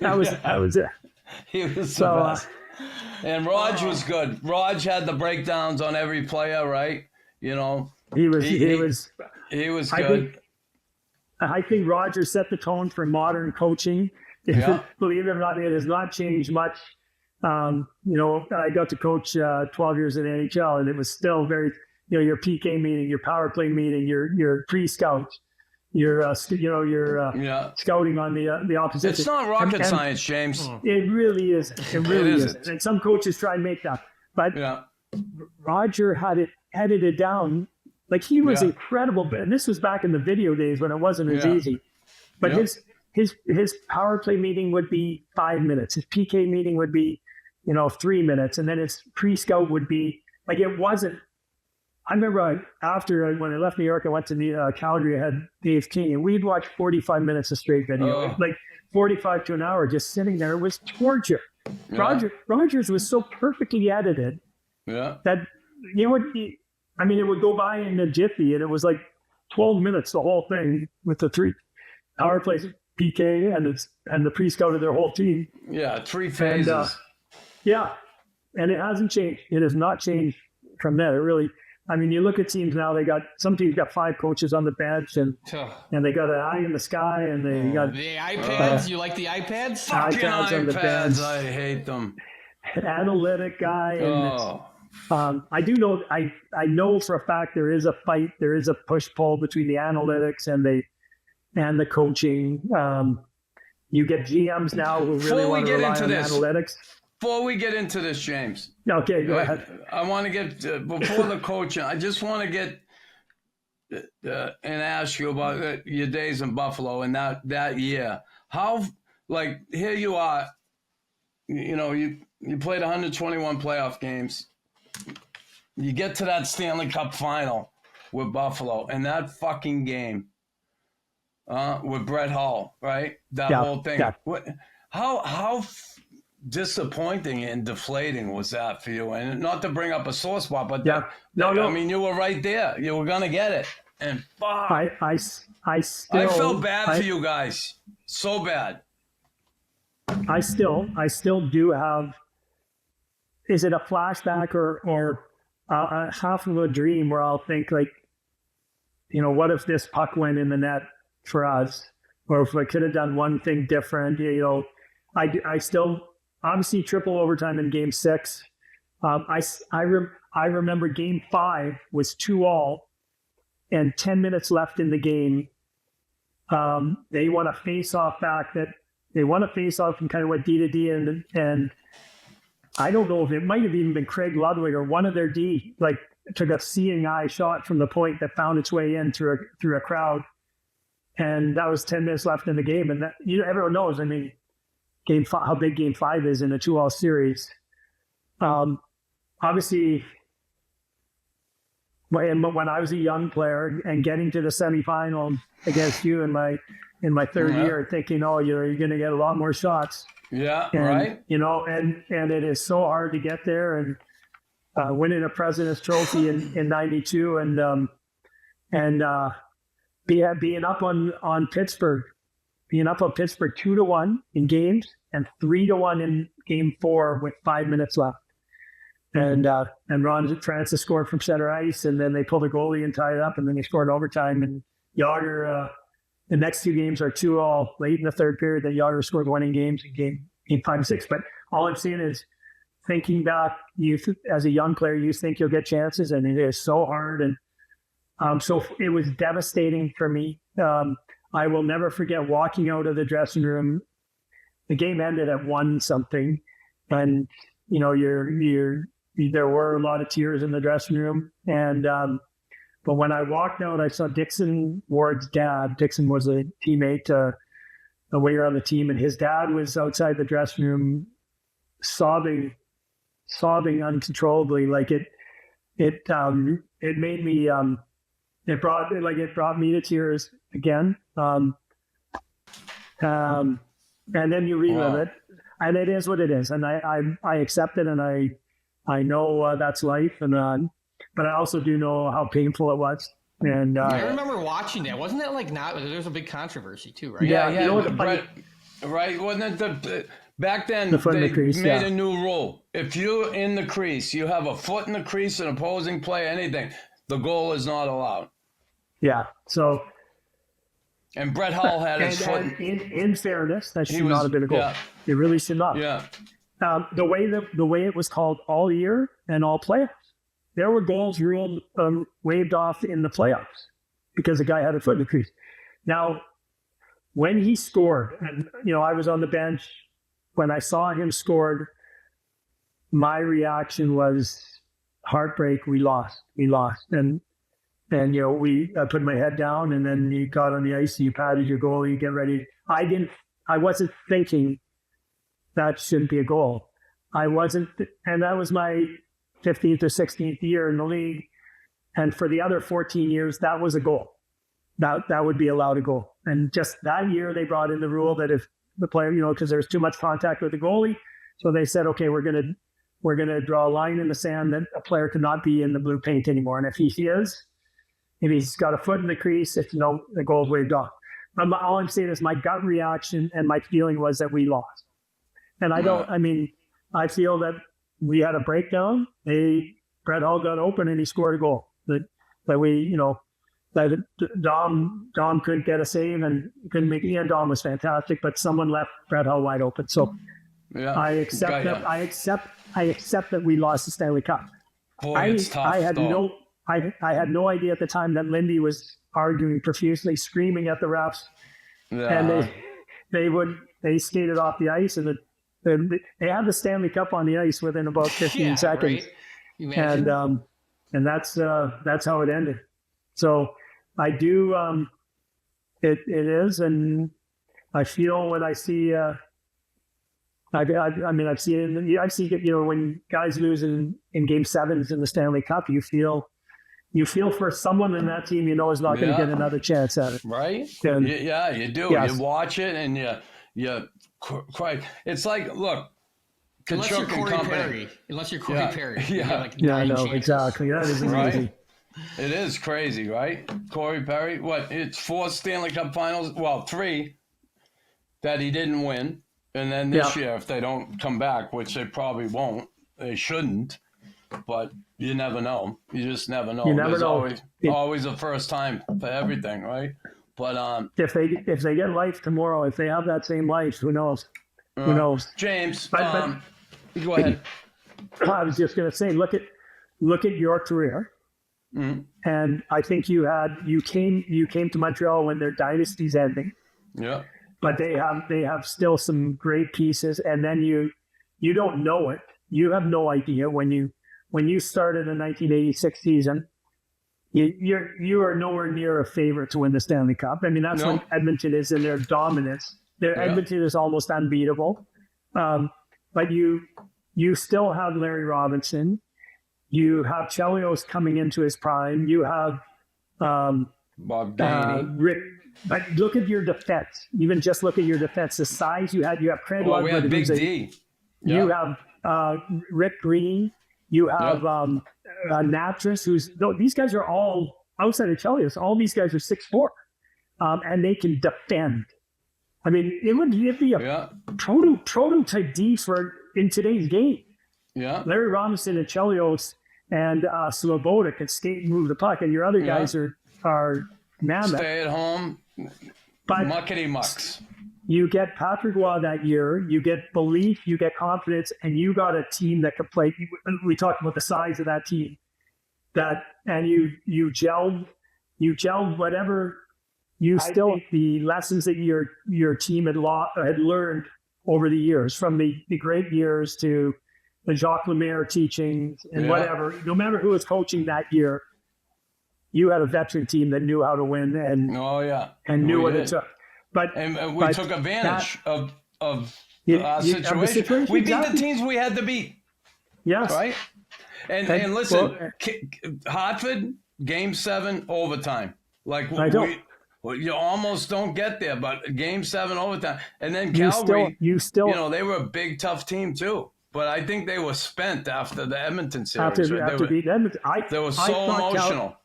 That was it. He was the best. And Raj was good. Raj had the breakdowns on every player, right? He was good. I think Roger set the tone for modern coaching. Yeah. Believe it or not, it has not changed much. I got to coach 12 years in the NHL, and it was still very, your PK meeting, your power play meeting, your pre-scout, your scouting on the opposition. It's not rocket science, James. It really is. It really is. And some coaches try and make that, but Roger had it edited down. Like, he was incredible, and this was back in the video days when it wasn't as easy. But his power play meeting would be 5 minutes. His PK meeting would be, 3 minutes, and then his pre-scout would be like, it wasn't. I remember after when I left New York, I went to Calgary. I had Dave King, and we'd watch 45 minutes of straight video, like 45 to an hour, just sitting there. It was torture. Yeah. Rogers was so perfectly edited that it would go by in a jiffy, and it was like 12 minutes, the whole thing, with the 3 power plays, PK, and the pre-scout of their whole team. Yeah, 3 phases. And it hasn't changed. It has not changed from that. It really, you look at teams now, some teams got 5 coaches on the bench, and they got an eye in the sky, and they got the iPads. You like the iPads? Fucking iPads on the bench. I hate them. An analytic guy. And I do know. I know for a fact there is a fight. There is a push-pull between the analytics and the coaching. You get GMs now who really want to rely on analytics. Before we get into this, James. Okay, go ahead. I want to get before the coaching. I just want to get and ask you about your days in Buffalo and that year. How, like, here you are, you know, you played 121 playoff games. You get to that Stanley Cup final with Buffalo, and that fucking game with Brett Hull, right? That whole thing. Yeah. How disappointing and deflating was that for you? And not to bring up a sore spot, but I mean, you were right there. You were gonna get it, and fuck. I felt bad for you guys, so bad. I still do have. Is it a flashback or a half of a dream where I'll think like, you know, what if this puck went in the net for us, or if I could have done one thing different? You know, I still obviously triple overtime in Game 6. I remember Game 5 was 2-2, and 10 minutes left in the game. They won a face-off back that they won a face-off and kind of went D to D, and I don't know if it might have even been Craig Ludwig or one of their D, like took a seeing eye shot from the point that found its way in through a crowd, and that was 10 minutes left in the game. And that, you know, everyone knows, I mean, Game 5, how big Game 5 is in a 2-2 series. Obviously, when I was a young player and getting to the semifinal against you in my third year, thinking, oh, you're going to get a lot more shots. Yeah, and, right. You know, and it is so hard to get there, and winning a President's Trophy in '92, and being up on Pittsburgh, being up on Pittsburgh 2-1 in games and 3-1 in Game 4 with 5 minutes left, and Ron Francis scored from center ice, and then they pulled a goalie and tied it up, and then they scored overtime, and Yager. The next 2 games are 2-2 late in the third period. That Yager scored winning games in game 5 and 6. But all I'm saying is, thinking back, as a young player, you think you'll get chances, and it is so hard. And so it was devastating for me. I will never forget walking out of the dressing room. The game ended at 1-0, and you know, there were a lot of tears in the dressing room, and. But when I walked out, I saw Dixon Ward's dad. Dixon was a teammate, a winger on the team, and his dad was outside the dressing room, sobbing uncontrollably. Like it made me, it brought me to tears again. And then you relive it, and it is what it is, and I accept it, and I know that's life, and. But I also do know how painful it was. And I remember watching that. Wasn't that like there was a big controversy too, right? Yeah. You know, right. Wasn't it back then they made a new rule. If you're in the crease, you have a foot in the crease, an opposing play, anything, the goal is not allowed. Yeah. So. And Brett Hull had his foot. In fairness, that should not have been a goal. Yeah. It really should not. Yeah. The way it was called all year and all playoffs. There were goals ruled waved off in the playoffs because the guy had a foot in the crease. Now, when he scored, and you know, I was on the bench when I saw him scored. My reaction was heartbreak. We lost, and you know, I put my head down, and then you got on the ice, you patted your goalie, you get ready. I wasn't thinking that shouldn't be a goal. I wasn't, and that was my 15th or 16th year in the league, and for the other 14 years, that was a goal. That would be allowed a goal. And just that year, they brought in the rule that if the player, you know, because there's too much contact with the goalie, so they said, okay, we're gonna draw a line in the sand that a player cannot be in the blue paint anymore. And if he's got a foot in the crease, the goal's waved off. All I'm saying is my gut reaction and my feeling was that we lost. And I feel that we had a breakdown. Brett Hull got open and he scored a goal. That Dom couldn't get a save and couldn't make it. And Dom was fantastic, but someone left Brett Hull wide open. So I accept that. I accept that we lost the Stanley Cup. Boy, it's tough. I had no idea at the time that Lindy was arguing profusely, screaming at the refs, and they skated off the ice and they had the Stanley Cup on the ice within about 15 seconds, right? And that's how it ended. So I do, it is, and I feel when I see, I've seen it, when guys lose in game sevens in the Stanley Cup, you feel for someone in that team, is not going to get another chance at it. Right? And, yeah, you do. Yes. You watch it and you cry. It's like, look, unless you're Corey Company. Perry. Unless you're Corey Perry. I know, exactly. That is amazing. It is crazy, right? Corey Perry, it's 4 Stanley Cup finals, 3 that he didn't win. And then this year, if they don't come back, which they probably won't, they shouldn't, but you never know. You just never know. You never know. Always a first time for everything, right? But if they get life tomorrow, if they have that same life, who knows? Who knows? James, but go ahead. I was just going to say, look at your career. Mm-hmm. And I think you came to Montreal when their dynasty's ending. Yeah. But they have still some great pieces, and then you don't know it. You have no idea when you started the 1986 season. You are nowhere near a favorite to win the Stanley Cup. I mean, that's when Edmonton is in their dominance. Edmonton is almost unbeatable. But you still have Larry Robinson. You have Chelios coming into his prime. You have Rick. But look at your defense. Even just look at your defense. The size you had. You have Craig Ludwig. We have Big D. You have Rick Green. You have Natras. These guys are all outside of Chelios. All these guys are 6'4", and they can defend. I mean, it'd be a prototype D in today's game. Yeah. Larry Robinson and Chelios and Sloboda can skate and move the puck, and your other guys are mammoth. Stay at home. But muckety mucks. You get Patrick Roy that year, you get belief, you get confidence, and you got a team that could play. We talked about the size of that team. And you gelled whatever the lessons that your team had learned over the years, from the great years to the Jacques Lemaire teachings and whatever. No matter who was coaching that year, you had a veteran team that knew how to win and knew what it took. But we took advantage of our situation. We beat the teams we had to beat. Yes. Right? And listen, Hartford, Game 7, overtime. Like you almost don't get there, but Game 7, overtime. And then Calgary, they were a big, tough team too. But I think they were spent after the Edmonton series. After beating Edmonton. They were so emotional.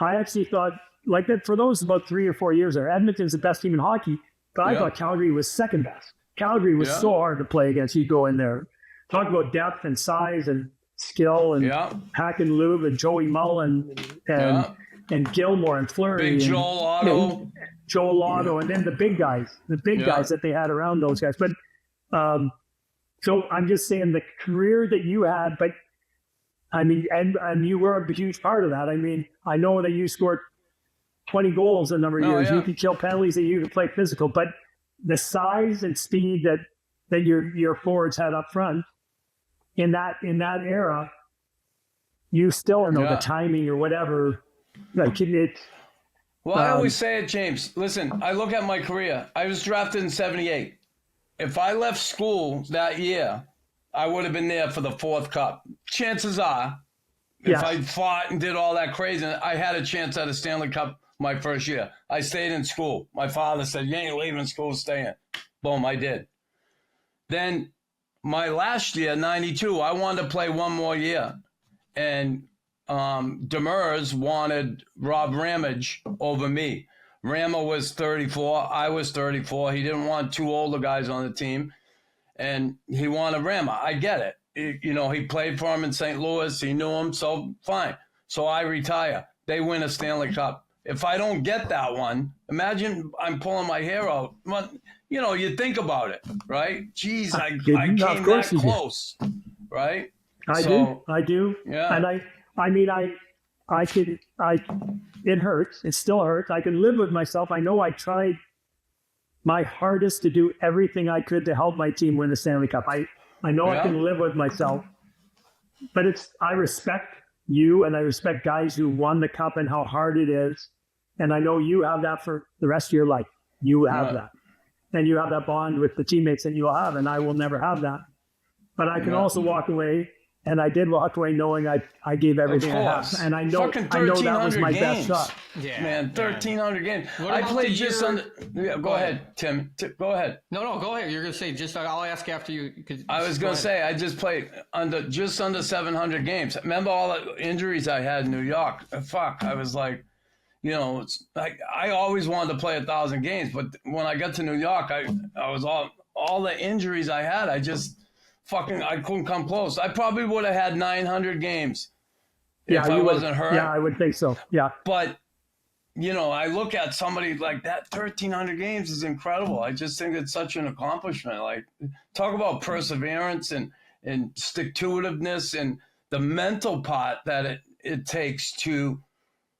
I actually thought, like that, for those about 3 or 4 years there, Edmonton's the best team in hockey, but I thought Calgary was second best. Calgary was so hard to play against. You go in there, talk about depth and size and skill and Hack and Lube and Joey Mullen and Gilmore and Fleury. Big Joel Otto. Joel Otto, and then the big guys that they had around those guys. But so I'm just saying the career that you had, but I mean, and you were a huge part of that. I mean, I know that you scored 20 goals a number of years. You could kill penalties and you could play physical, but the size and speed that your forwards had up front in that era, you still know the timing or whatever. Like well, I always say it, James. Listen, I look at my career. I was drafted in 78. If I left school that year, I would have been there for the 4th Cup. Chances are, if I fought and did all that crazy, I had a chance at a Stanley Cup my first year. I stayed in school. My father said, "You ain't leaving school, stay in." Boom, I did. Then my last year, 92, I wanted to play one more year. And Demers wanted Rob Ramage over me. Rama was 34. I was 34. He didn't want 2 older guys on the team. And he wanted Rama. I get it. He played for him in St. Louis. He knew him, so fine. So I retire. They win a Stanley Cup. If I don't get that one, imagine I'm pulling my hair out. Well, you think about it, right? Jeez, I came that close, right? I do. Yeah. And it hurts. It still hurts. I can live with myself. I know I tried my hardest to do everything I could to help my team win the Stanley Cup. I know I can live with myself, but I respect you and I respect guys who won the cup and how hard it is. And I know you have that for the rest of your life. You have that. and you have that bond with the teammates that you'll have, and I will never have that. But I can also walk away, and I did walk away knowing I gave everything I have, and I know that was my best shot. Yeah, man, 1,300 games. I played just under. Yeah, go ahead, Tim. Go ahead. No, go ahead. You're gonna say just. I'll ask after you. I was gonna say I just played just under 700 games. Remember all the injuries I had in New York? Fuck, I was like, you know, it's like I always wanted to play 1,000 games, but when I got to New York, I was all the injuries I had. I couldn't come close. I probably would have had 900 games if I wasn't hurt. Yeah, I would think so. Yeah. But, you know, I look at somebody like that, 1,300 games is incredible. I just think it's such an accomplishment. Like, talk about perseverance and stick-to-itiveness and the mental part that it takes to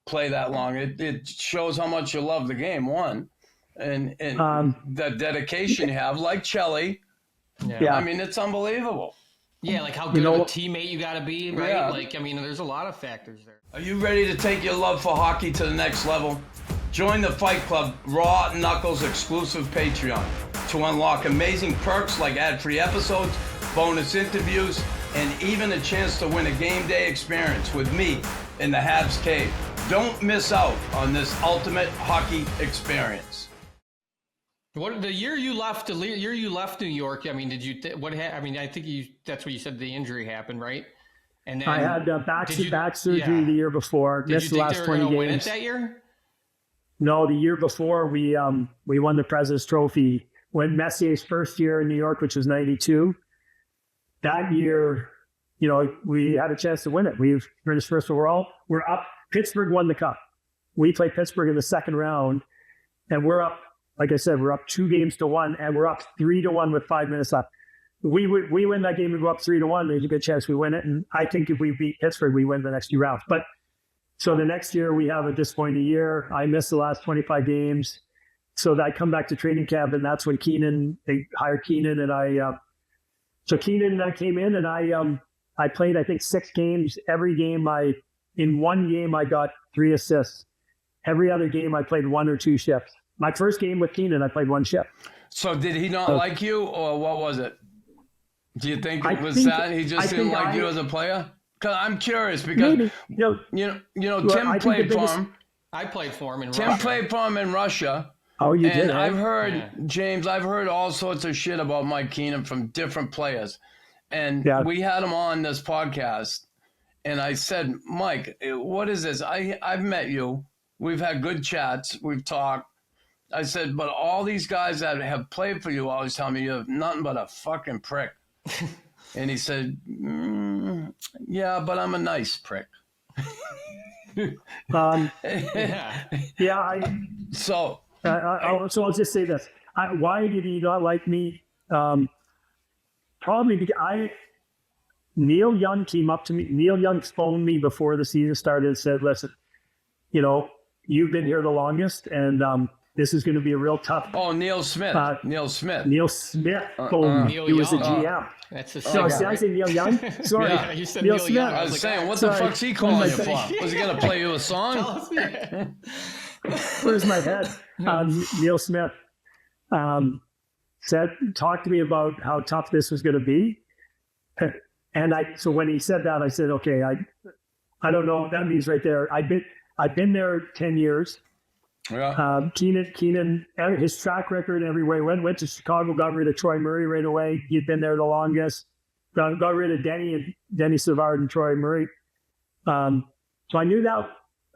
play that long. It shows how much you love the game, one, and the dedication you have, like Chelly. Yeah. I mean, it's unbelievable. Yeah, like how good of a teammate you got to be, right? Yeah. Like, I mean, there's a lot of factors there. Are you ready to take your love for hockey to the next level? Join the Fight Club Raw Knuckles exclusive Patreon to unlock amazing perks like ad-free episodes, bonus interviews, and even a chance to win a game day experience with me in the Habs Cave. Don't miss out on this ultimate hockey experience. What the year you left New York? I mean, did you? I mean, I think that's what you said. The injury happened, right? And then I had back surgery the year before. Missed the last 20 games. Win it that year? No, the year before we won the President's Trophy when Messier's first year in New York, which was '92. That year, you know, we had a chance to win it. We finished first overall. We're up. Pittsburgh won the cup. We played Pittsburgh in the second round, and we're up. Like I said, we're up 2-1, and we're up 3-1 with 5 minutes left. We win that game and go up 3-1. There's a good chance we win it. And I think if we beat Pittsburgh, we win the next 2 rounds. But so the next year we have a disappointing year. I missed the last 25 games. So I come back to training camp, and that's when they hired Keenan, and so Keenan came in, and I played, I think, 6 games. Every game in one game I got 3 assists. Every other game I played 1 or 2 shifts. My first game with Keenan, I played 1 shift. So did he not like you, or what was it? Do you think it was that he just didn't like you as a player? Because I'm curious because maybe, Tim played for him. I played for him in Tim Russia. Tim played for him in Russia. Oh, you did? I've heard, James, I've heard all sorts of shit about Mike Keenan from different players. And we had him on this podcast. And I said, Mike, what is this? I've met you. We've had good chats. We've talked. I said, but all these guys that have played for you always tell me you have nothing but a fucking prick. And he said, yeah, but I'm a nice prick. So I'll just say this. Why did he not like me? Probably because Neil Young came up to me. Neil Young phoned me before the season started and said, listen, you've been here the longest, and this is going to be a real tough. Oh, Neil Smith. Neil Smith. Neil Smith phoned me. He was the GM. That's a no, did I say Neil Young? Sorry. Yeah, you said Neil Smith. Young. I was saying, what the fuck's he calling you for? Was he going to play you a song? Where's my head? Neil Smith talked to me about how tough this was going to be. And so when he said that, I said, okay, I don't know what that means right there. I've been there 10 years. Yeah. Keenan, his track record everywhere. Went to Chicago, got rid of Troy Murray right away. He'd been there the longest. Got rid of Denny Savard and Troy Murray. So I knew that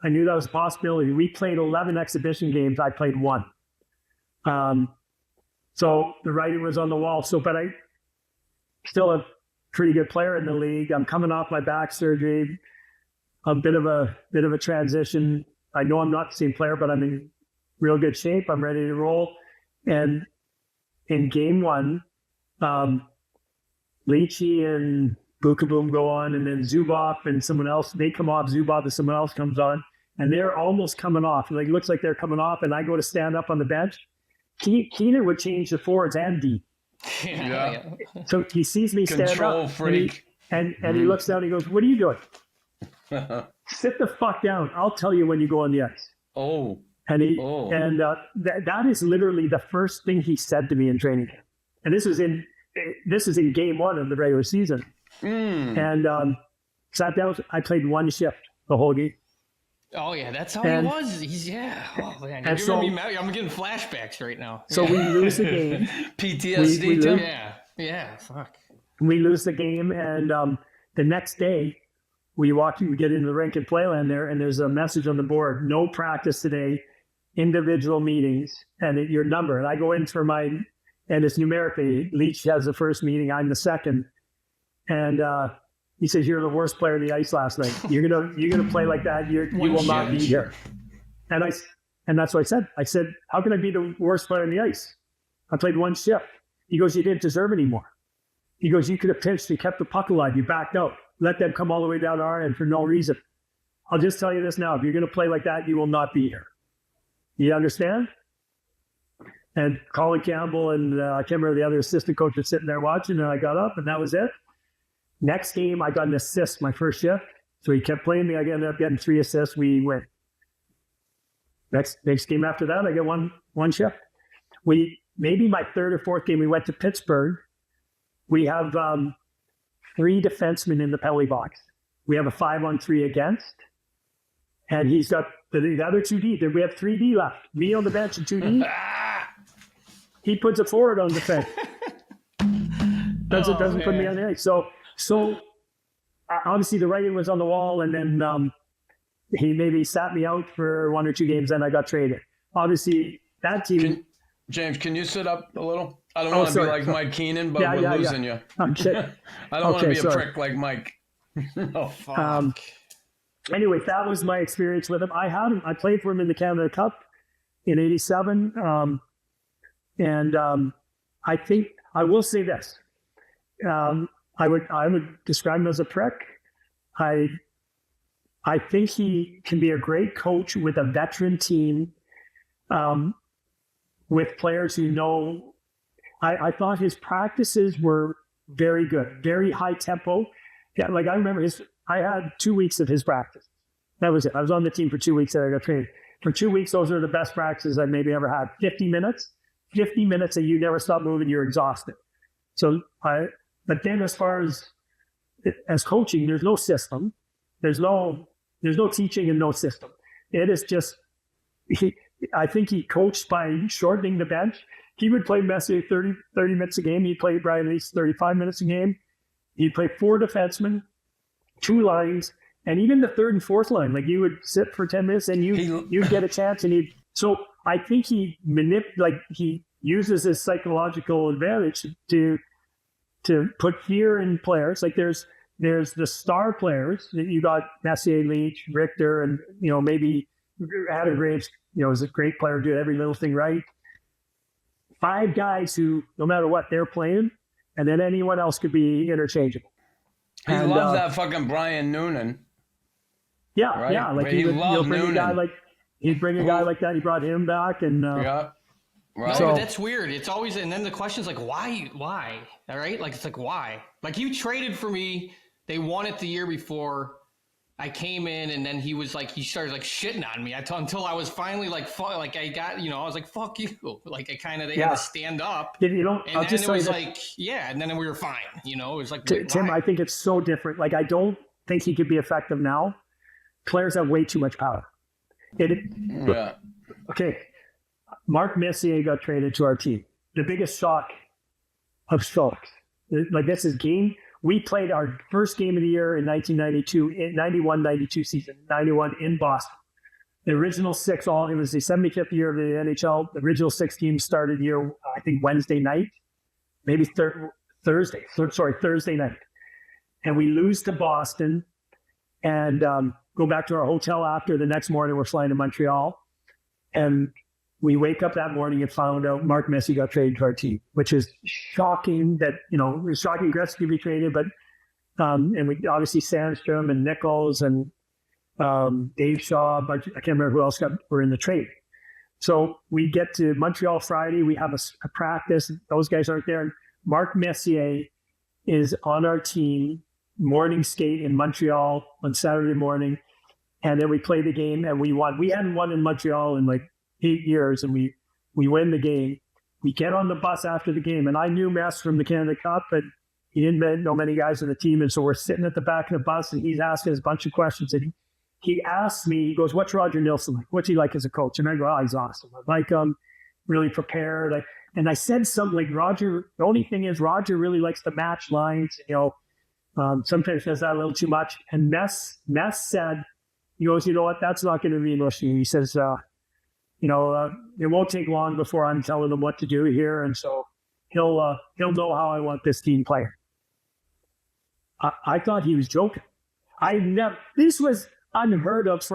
was a possibility. We played 11 exhibition games. I played 1. So the writing was on the wall. But I still a pretty good player in the league. I'm coming off my back surgery. A bit of a transition. I know I'm not the same player, but I'm in real good shape. I'm ready to roll. And in game 1, Leachy and Bukaboom go on, and then Zubov and someone else, they come off. Zubov and someone else comes on, and they're almost coming off. Like, it looks like they're coming off, and I go to stand up on the bench. Keenan would change the forwards and D. Yeah. So he sees me stand up. Control freak. And he looks down and he goes, what are you doing? Sit the fuck down. I'll tell you when you go on the ice. Oh. And that is literally the first thing he said to me in training camp. And this is in game 1 of the regular season. And sat down. I played one shift the whole game. Oh yeah, that's how he was. Oh man, I'm getting flashbacks right now. So we lose the game. PTSD too. Yeah. Fuck. We lose the game, and the next day we get into the rink and playland there, and there's a message on the board: no practice today, individual meetings, and your number. And I go in for mine, and it's numerically. Leach has the first meeting, I'm the second, and he says, "You're the worst player on the ice last night. You're gonna play like that. You will not be here." And that's what I said. I said, "How can I be the worst player on the ice? I played one shift." He goes, "You didn't deserve any more." He goes, "You could have pinched. You kept the puck alive. You backed out. Let them come all the way down our end for no reason. I'll just tell you this now. If you're going to play like that, you will not be here. You understand?" And Colin Campbell and I can't remember the other assistant coach was sitting there watching, and I got up, and that was it. Next game, I got an assist my first shift. So he kept playing me. I ended up getting 3 assists. We win. Next game after that, I get one shift. Maybe my 3rd or 4th game, we went to Pittsburgh. We have 3 defensemen in the penalty box. We have a 5-on-3 against. And he's got the other 2D. Then we have 3D left. Me on the bench and 2D. He puts a forward on defense. Doesn't put me on the ice. So obviously the writing was on the wall, and then he maybe sat me out for 1 or 2 games, and I got traded. Obviously, that team... James, can you sit up a little? I don't want to be like Mike Keenan, but we're losing you. I don't want to be a prick like Mike. Oh, fuck. Anyway, that was my experience with him. I played for him in the Canada Cup in '87. I think I will say this. I would describe him as a prick. I think he can be a great coach with a veteran team, with players who know. I thought his practices were very good, very high tempo. Yeah, like I remember I had 2 weeks of his practice. That was it. I was on the team for 2 weeks that I got trained. For 2 weeks, those are the best practices I maybe ever had. 50 minutes that you never stop moving, you're exhausted. But then as far as coaching, there's no system. There's no teaching and no system. It is just, I think he coached by shortening the bench. He would play Messier 30 minutes a game. He'd play Brian Lease 35 minutes a game. He'd play 4 defensemen, 2 lines, and even the 3rd and 4th line. Like you would sit for 10 minutes and you'd get a chance. So I think he uses his psychological advantage to put fear in players. Like there's the star players that you got: Messier, Leach, Richter, and maybe Adam Graves. Is a great player, do every little thing right. 5 guys who, no matter what they're playing, and then anyone else could be interchangeable. He loved that fucking Brian Noonan. Yeah, right? Yeah. Like he'd bring a guy like he'd bring a guy like that. He brought him back, and yeah. Right. No, but that's weird. It's always, and then the question is like, why? All right, like it's like why? Like you traded for me. They won it the year before. I came in, and then he started like shitting on me until I was finally like I got, I was like, fuck you. Like I kind of, they had to stand up. And then it was like, and then we were fine. It was like, Tim, I think it's so different. Like I don't think he could be effective now. Players have way too much power. Okay. Mark Messier got traded to our team. The biggest shock of shocks. Like this is game. We played our first game of the year in 1992, 91-92 season, 91 in Boston. The original 6, it was the 75th year of the NHL. The original 6 teams started year, I think, Wednesday night, maybe Thursday night. And we lose to Boston and go back to our hotel after. The next morning, we're flying to Montreal. And we wake up that morning and found out Mark Messier got traded to our team, which is shocking that, it was shocking Gretzky to be traded, but, and we obviously Sandstrom and Nichols and Dave Shaw, but I can't remember who else were in the trade. So we get to Montreal Friday, we have a practice, those guys aren't there. And Mark Messier is on our team, morning skate in Montreal on Saturday morning. And then we play the game and we won. We hadn't won in Montreal in like years, and we win the game. We get on the bus after the game, and I knew Mess from the Canada Cup, but he didn't know many guys on the team, and so we're sitting at the back of the bus, and he's asking us a bunch of questions, and he asked me, he goes, "What's Roger Nilsson like? What's he like as a coach?" And I go, "Oh, he's awesome. I like him, really prepared." And I said something like, "Roger, the only thing is Roger really likes to match lines, sometimes says that a little too much." And Mess said, he goes, "You know what? That's not going to be an issue." He says, "It won't take long before I'm telling him what to do here, and so he'll know how I want this team playing." I thought he was joking. This was unheard of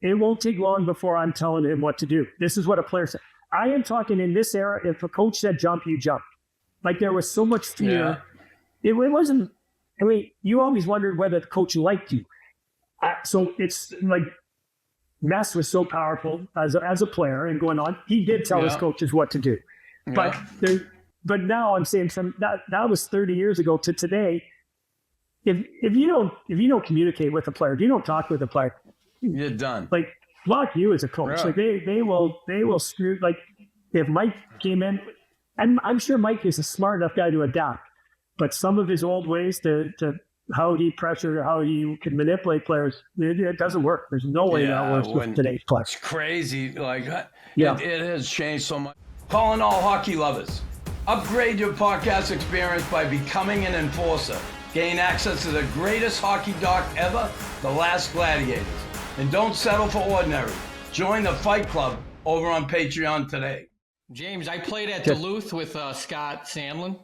it won't take long before I'm telling him what to do. This is what a player said. I am talking in this era, if a coach said jump, you jump. Like there was so much fear. Yeah. It wasn't, you always wondered whether the coach liked you. So it's like Mess was so powerful as a player and going on. He did tell his coaches what to do. Yeah. But now I'm saying that was 30 years ago to today. If you don't communicate with a player, if you don't talk with a player, you're done. Like block you as a coach. Right. Like they will screw. Like if Mike came in, and I'm sure Mike is a smart enough guy to adapt, but some of his old ways to how he pressured, how he could manipulate players, it doesn't work. There's no way that works with today's players. It's crazy. Like it has changed so much. Calling all hockey lovers. Upgrade your podcast experience by becoming an enforcer. Gain access to the greatest hockey doc ever, The Last Gladiators. And don't settle for ordinary. Join the Fight Club over on Patreon today. James, I played at Duluth with Scott Sandlin.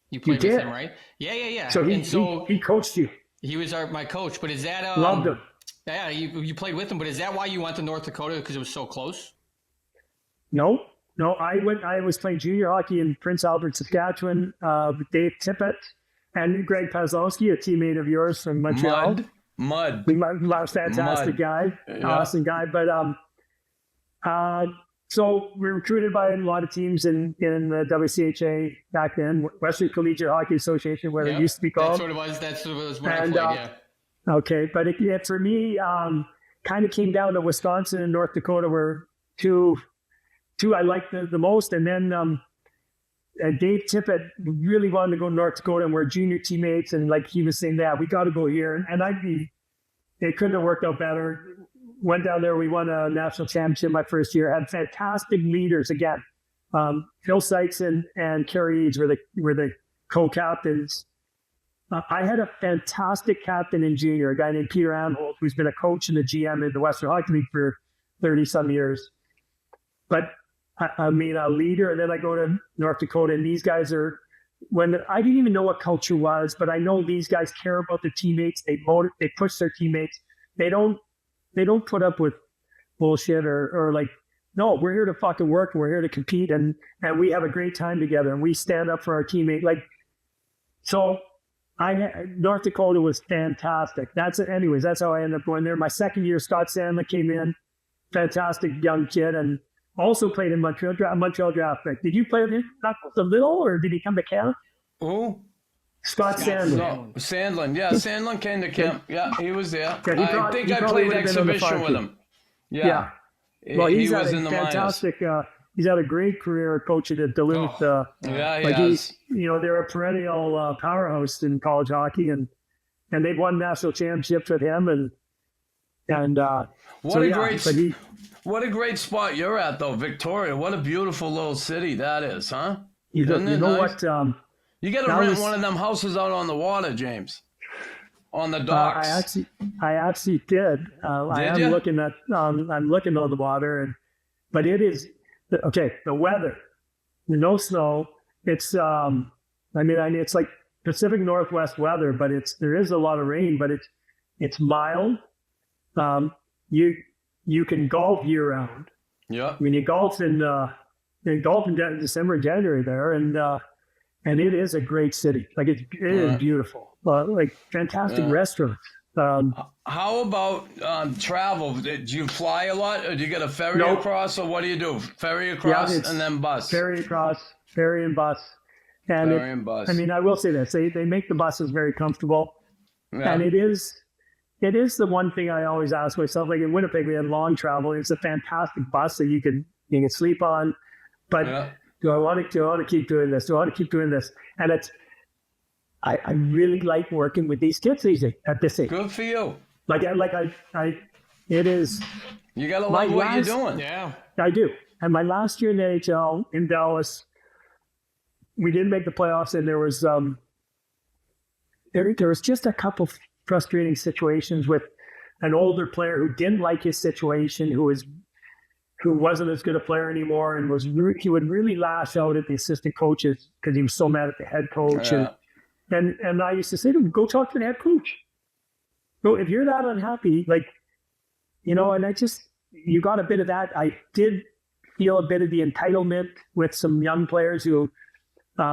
You played with him, right? Yeah. So he coached you. He was my coach. But is that loved him? Yeah, you played with him. But is that why you went to North Dakota, because it was so close? No. I was playing junior hockey in Prince Albert, Saskatchewan. With Dave Tippett and Greg Pazlowski, a teammate of yours from Montreal. Mud. Fantastic guy, awesome guy. But so we were recruited by a lot of teams in the WCHA back then, Western Collegiate Hockey Association, where it used to be called. That's what it was. That's what it was when I played. Yeah. Okay, but for me, kind of came down to Wisconsin and North Dakota were two I liked the most, and then Dave Tippett really wanted to go to North Dakota, and we're junior teammates, and like he was saying, we got to go here, and it couldn't have worked out better. Went down there, we won a national championship my first year. Had fantastic leaders again. Phil Sykes and Kerry Eads were the co-captains. I had a fantastic captain in junior, a guy named Peter Anholt, who's been a coach and a GM in the Western Hockey League for 30-some years. But a leader, and then I go to North Dakota, and these guys I didn't even know what culture was, but I know these guys care about their teammates. They push their teammates. They don't put up with bullshit or like, no, we're here to fucking work, and we're here to compete, and we have a great time together, and we stand up for our teammate. Like, so North Dakota was fantastic. Anyways, that's how I ended up going there. My second year, Scott Sandler came in, fantastic young kid, and also played in Montreal draft pick. Did you play with him not a little, or did he come to Canada? Who? Scott Sandlin. No, Sandlin. Yeah, Sandlin came to camp. Yeah, he was there. I think I played exhibition with him. Yeah. Well, he's had a fantastic. He's had a great career coaching at Duluth. He has. They're a perennial powerhouse in college hockey, and they've won national championships with him. What a great spot you're at, though, Victoria. What a beautiful little city that is, huh? You know what? You got to rent one of them houses out on the water, James. On the docks. I actually did. I'm looking on the water, but it is okay. The weather, no snow. It's it's like Pacific Northwest weather, but there is a lot of rain, but it's mild. You can golf year round. Yeah. I mean, you golf in December, January there, and it is a great city. Like it is beautiful. Like fantastic restaurants. How about travel? Do you fly a lot, or do you get a ferry across, or what do you do? Ferry across and then bus. Ferry across, ferry and bus. And bus. I mean, I will say this: they make the buses very comfortable, and it is it is the one thing I always ask myself. Like in Winnipeg, we had long travel. It's a fantastic bus that you can sleep on. But do I want to keep doing this? Do I want to keep doing this? And I really like working with these kids at this age. Good for you. It is. You gotta like what you're doing. Yeah, I do. And my last year in the NHL in Dallas, we didn't make the playoffs, and there was just a couple frustrating situations with an older player who didn't like his situation, who wasn't as good a player anymore, and he would really lash out at the assistant coaches because he was so mad at the head coach. Yeah. And I used to say to him, go talk to the head coach. Go, if you're that unhappy, and you got a bit of that. I did feel a bit of the entitlement with some young players who they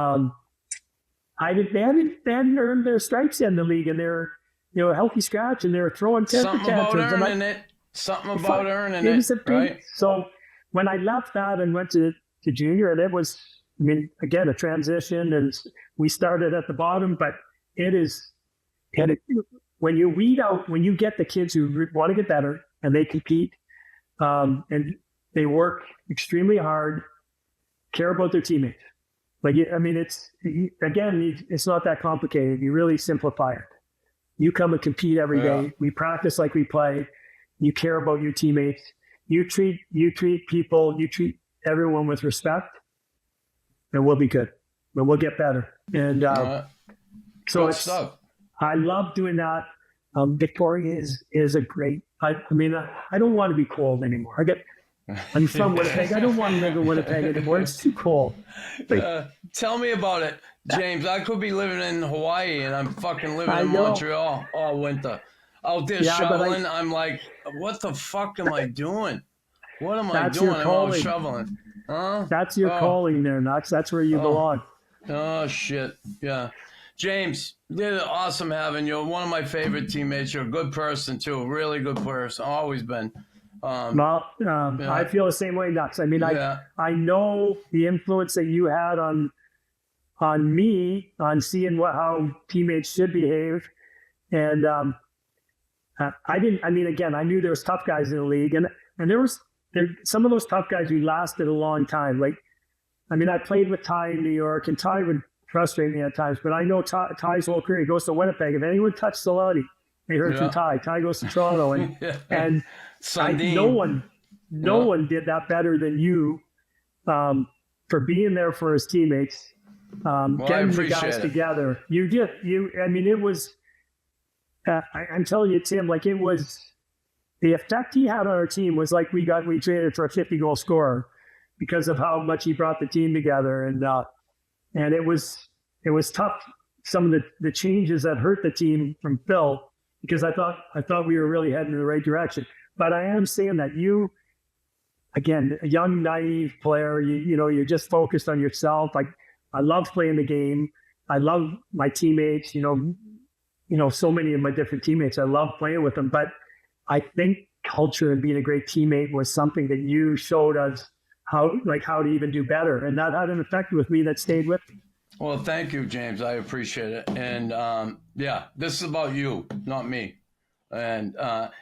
hadn't earned their stripes in the league, and they're a healthy scratch, and they were throwing something about earning it. Something about earning it, right? So when I left that and went to junior, and it was, again, a transition, and we started at the bottom, but when you get the kids who want to get better and they compete, and they work extremely hard, care about their teammates. It's not that complicated. You really simplify it. You come and compete every day. We practice like we play. You care about your teammates. You treat everyone with respect, and we'll be good. And we'll get better. And so it's stuff. I love doing that. Victoria is a great. I don't want to be cold anymore. I'm from Winnipeg. I don't want to live in Winnipeg anymore. It's too cold. Tell me about it, James. I could be living in Hawaii, and I'm fucking living in Montreal all winter. Out there shoveling. I'm like, what the fuck am I doing? What am I doing? I'm out shoveling. Huh? That's your calling there, Knox. That's where you belong. Oh, shit. Yeah. James, it's awesome having you. One of my favorite teammates. You're a good person, too. A really good person. Always been. I feel the same way, Knox. I know the influence that you had on me, on seeing how teammates should behave. And I knew there was tough guys in the league. And there some of those tough guys who lasted a long time. I played with Ty in New York, and Ty would frustrate me at times. But I know Ty's whole career. He goes to Winnipeg. If anyone touched Solati, they heard from Ty. Ty goes to Toronto. And no one did that better than you for being there for his teammates, getting the guys together. You did. It was, I'm telling you, Tim, it was, the effect he had on our team was like we traded for a 50-goal scorer because of how much he brought the team together. And it was tough, some of the changes that hurt the team from Phil, because I thought we were really heading in the right direction. But I am saying that you, again, a young, naive player, you're just focused on yourself. I love playing the game. I love my teammates, so many of my different teammates. I love playing with them. But I think culture and being a great teammate was something that you showed us how to even do better. And that had an effect with me that stayed with me. Well, thank you, James. I appreciate it. And this is about you, not me. And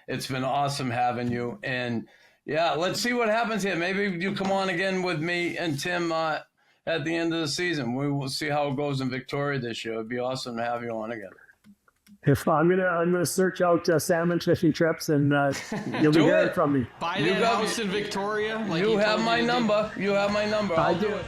it's been awesome having you. And let's see what happens here. Maybe you come on again with me and Tim at the end of the season. We will see how it goes in Victoria this year. It'd be awesome to have you on again. If I'm gonna search out salmon fishing trips, and you'll be hearing from me. Buy that house in Victoria. You have my number. You have my number. I'll do it.